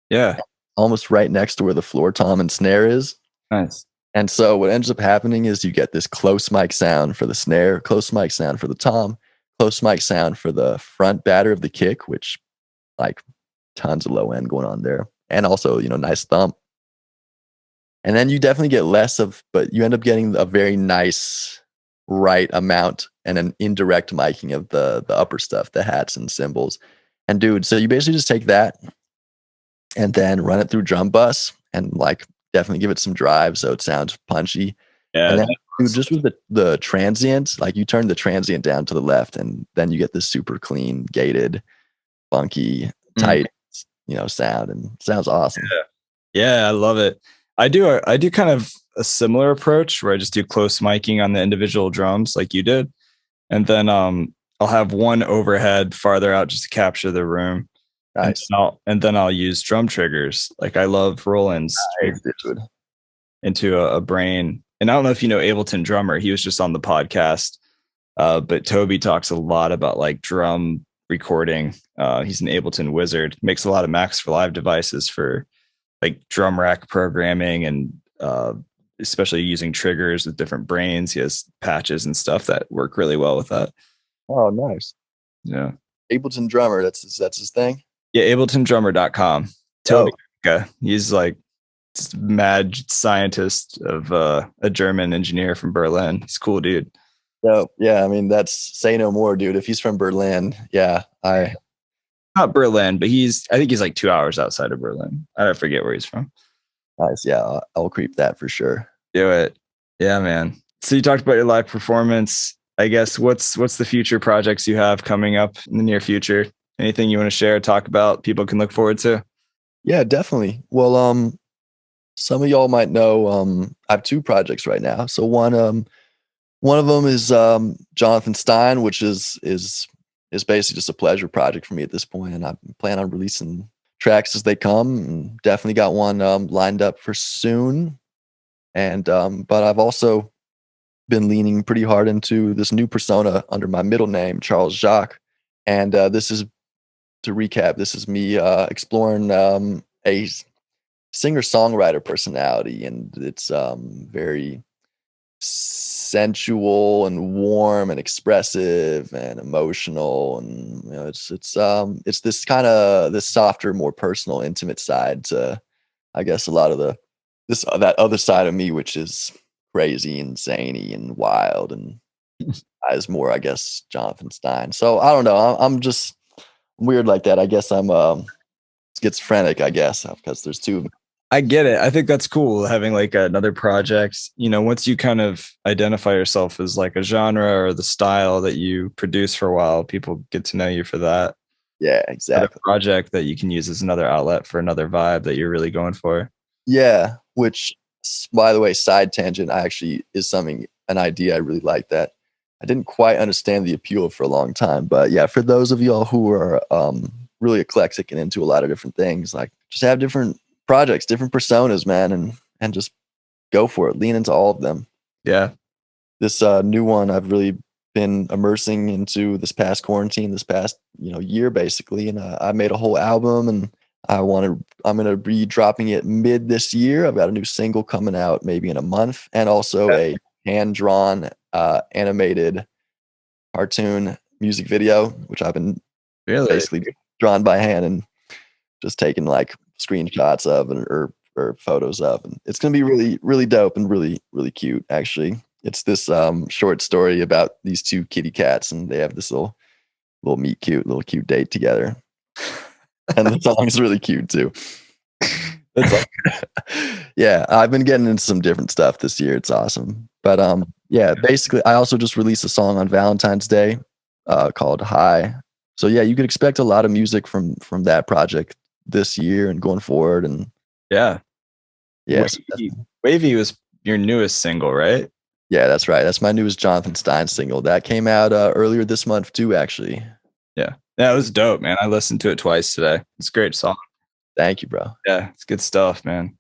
Yeah. Almost right next to where the floor tom and snare is. Nice. And so what ends up happening is you get this close mic sound for the snare, close mic sound for the tom, close mic sound for the front batter of the kick, which like tons of low end going on there. And also, nice thump. And then you definitely get but you end up getting a very nice right amount and an indirect miking of the upper stuff, the hats and cymbals. And dude, so you basically just take that and then run it through drum bus and like definitely give it some drive so it sounds punchy. Yeah. And then dude, just with the transient, like you turn the transient down to the left, and then you get this super clean, gated, funky, tight, sound, and it sounds awesome. Yeah, I love it. I do kind of a similar approach where I just do close miking on the individual drums like you did. And then I'll have one overhead farther out just to capture the room. Nice. And then I'll use drum triggers. Like I love Roland's into a brain. And I don't know if you know Ableton Drummer. He was just on the podcast. But Toby talks a lot about like drum recording. He's an Ableton wizard. Makes a lot of Macs for Live devices for like drum rack programming, and especially using triggers with different brains. He has patches and stuff that work really well with that. Oh, nice. Yeah. Ableton Drummer, that's his thing? Yeah, AbletonDrummer.com. Toby, he's like mad scientist of a German engineer from Berlin. He's a cool dude. So yeah, I mean, that's say no more, dude. If he's from Berlin, yeah, not Berlin, but I think he's like 2 hours outside of Berlin. I don't forget where he's from. Nice. Yeah, I'll creep that for sure. Do it. Yeah, man. So you talked about your live performance. I guess what's the future projects you have coming up in the near future? Anything you want to share, talk about, people can look forward to? Yeah, definitely. Well, some of y'all might know I have 2 projects right now. So one One of them is JNTHN STEIN, which is basically just a pleasure project for me at this point, and I plan on releasing tracks as they come. And definitely got one lined up for soon. And but I've also been leaning pretty hard into this new persona under my middle name, Charles Jacques. And this is, to recap, this is me exploring a singer-songwriter personality, and it's very sensual and warm and expressive and emotional, and you know, it's this kind of this softer, more personal, intimate side to, I guess, a lot of that other side of me, which is crazy and zany and wild, and is more, I guess, JNTHN STEIN. So I don't know. I'm just weird like that. I guess I'm schizophrenic, I guess, because there's two of me. I get it. I think that's cool having like another project. You know, once you kind of identify yourself as like a genre or the style that you produce for a while, people get to know you for that. Yeah, exactly. Another project that you can use as another outlet for another vibe that you're really going for. Yeah, which, by the way, side tangent, actually is an idea I really like that I didn't quite understand the appeal of for a long time. But yeah, for those of y'all who are really eclectic and into a lot of different things, like just have different projects, different personas, man, and just go for it. Lean into all of them. Yeah. This new one I've really been immersing into this past quarantine, this past year basically, and I made a whole album, and I'm gonna be dropping it mid this year. I've got a new single coming out maybe in a month, and also a hand-drawn animated cartoon music video, which I've been basically drawn by hand and just taking like screenshots of or photos of, and it's gonna be really, really dope and really, really cute. Actually, it's this short story about these two kitty cats, and they have this little meet cute, little cute date together. And the song is really cute too. Yeah, I've been getting into some different stuff this year. It's awesome. But yeah, basically, I also just released a song on Valentine's Day called "High." So yeah, you could expect a lot of music from that project this year and going forward. And yeah, yes, Wavy was your newest single, right? Yeah, that's right. That's my newest JNTHN STEIN single that came out earlier this month too, actually. Yeah, it was dope, man. I listened to it twice today. It's a great song. Thank you, bro. Yeah, it's good stuff, man.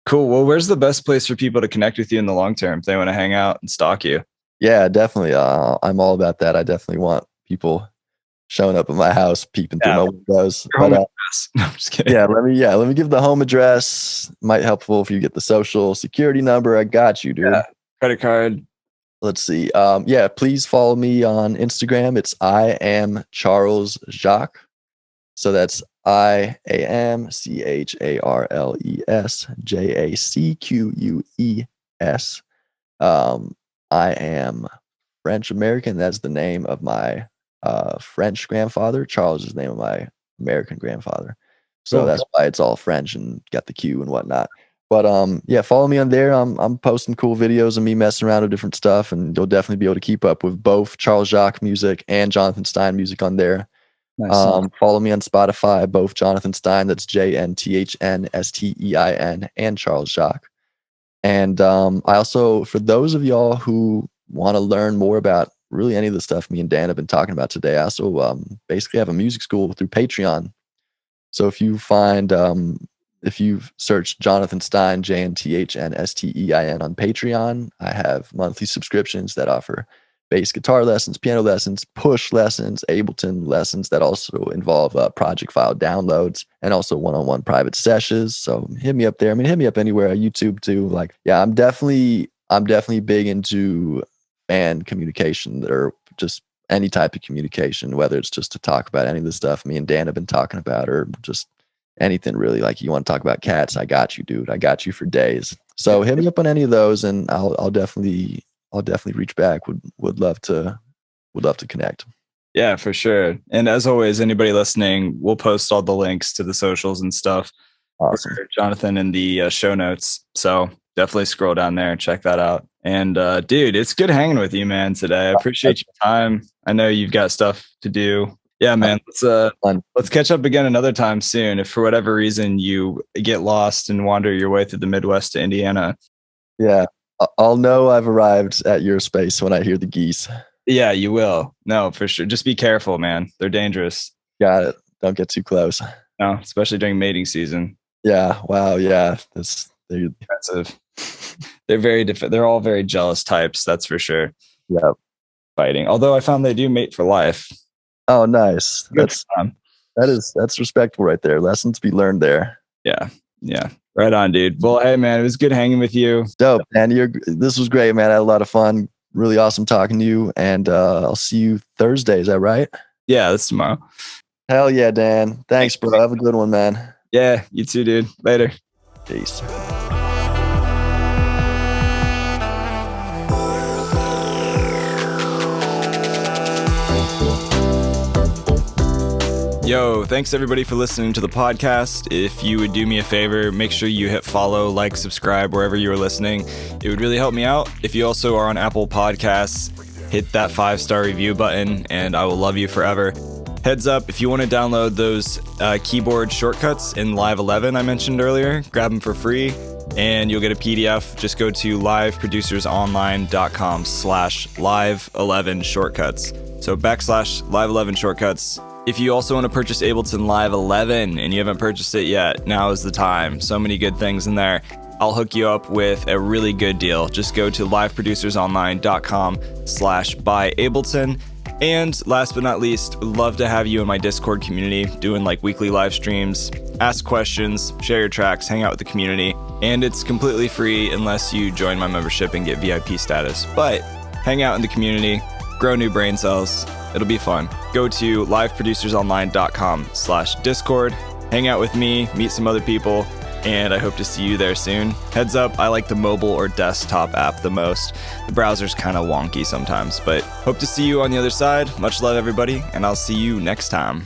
Cool. Well, where's the best place for people to connect with you in the long term if they want to hang out and stalk you? Yeah, definitely. I'm all about that. I definitely want people showing up at my house, peeping through my windows. But no, I'm just kidding. Yeah, let me give the home address. Might helpful if you get the social security number. I got you, dude. Yeah. Credit card. Let's see. Yeah, please follow me on Instagram. It's I am Charles Jacques. So that's IAMCHARLES JACQUES. I am French American. That's the name of my French grandfather. Charles is the name of my American grandfather. So cool. That's why it's all French and got the Q and whatnot. But yeah, follow me on there. I'm posting cool videos of me messing around with different stuff, and you'll definitely be able to keep up with both Charles Jacques music and JNTHN STEIN music on there. Nice. Follow me on Spotify, both JNTHN STEIN, that's JNTHN STEIN, and Charles Jacques. And I also, for those of y'all who want to learn more about really any of the stuff me and Dan have been talking about today, I also basically have a music school through Patreon. So if you search JNTHN STEIN, JNTHN STEIN on Patreon, I have monthly subscriptions that offer bass guitar lessons, piano lessons, push lessons, Ableton lessons that also involve project file downloads, and also one-on-one private sessions. So hit me up there. I mean, hit me up anywhere, YouTube too. Like, yeah, I'm definitely big into fan communication, or just any type of communication, whether it's just to talk about any of the stuff me and Dan have been talking about, or just anything really. Like, you want to talk about cats, I got you, dude. I got you for days. So hit me up on any of those, and I'll definitely reach back. Would love to connect. Yeah, for sure. And as always, anybody listening, we'll post all the links to the socials and stuff. Awesome. For JNTHN in the show notes. So definitely scroll down there and check that out. And dude, it's good hanging with you, man, today. I appreciate your time. I know you've got stuff to do. Yeah, man. Let's catch up again another time soon. If for whatever reason you get lost and wander your way through the Midwest to Indiana. Yeah. I'll know I've arrived at your space when I hear the geese. Yeah, you will. No, for sure. Just be careful, man. They're dangerous. Got it. Don't get too close. No, especially during mating season. Yeah. Wow. Yeah. They're defensive. They're very they're all very jealous types. That's for sure. Yeah. Fighting. Although I found they do mate for life. Oh, nice. That's respectful right there. Lessons to be learned there. Yeah. Yeah. Right on, dude. Well, hey, man, it was good hanging with you. Dope, man. This was great, man. I had a lot of fun. Really awesome talking to you. And I'll see you Thursday. Is that right? Yeah, that's tomorrow. Hell yeah, Dan. Thanks, bro. Have a good one, man. Yeah, you too, dude. Later. Peace. Yo, thanks everybody for listening to the podcast. If you would do me a favor, make sure you hit follow, like, subscribe wherever you are listening. It would really help me out. If you also are on Apple Podcasts, hit that 5-star review button and I will love you forever. Heads up, if you want to download those keyboard shortcuts in Live 11 I mentioned earlier, grab them for free and you'll get a PDF. Just go to liveproducersonline.com/live11shortcuts. So /live11shortcuts. If you also want to purchase Ableton Live 11 and you haven't purchased it yet, now is the time. So many good things in there. I'll hook you up with a really good deal. Just go to liveproducersonline.com/buyAbleton. And last but not least, would love to have you in my Discord community doing like weekly live streams, ask questions, share your tracks, hang out with the community. And it's completely free unless you join my membership and get VIP status. But hang out in the community, grow new brain cells. It'll be fun. Go to liveproducersonline.com/Discord, hang out with me, meet some other people, and I hope to see you there soon. Heads up, I like the mobile or desktop app the most. The browser's kind of wonky sometimes, but hope to see you on the other side. Much love, everybody, and I'll see you next time.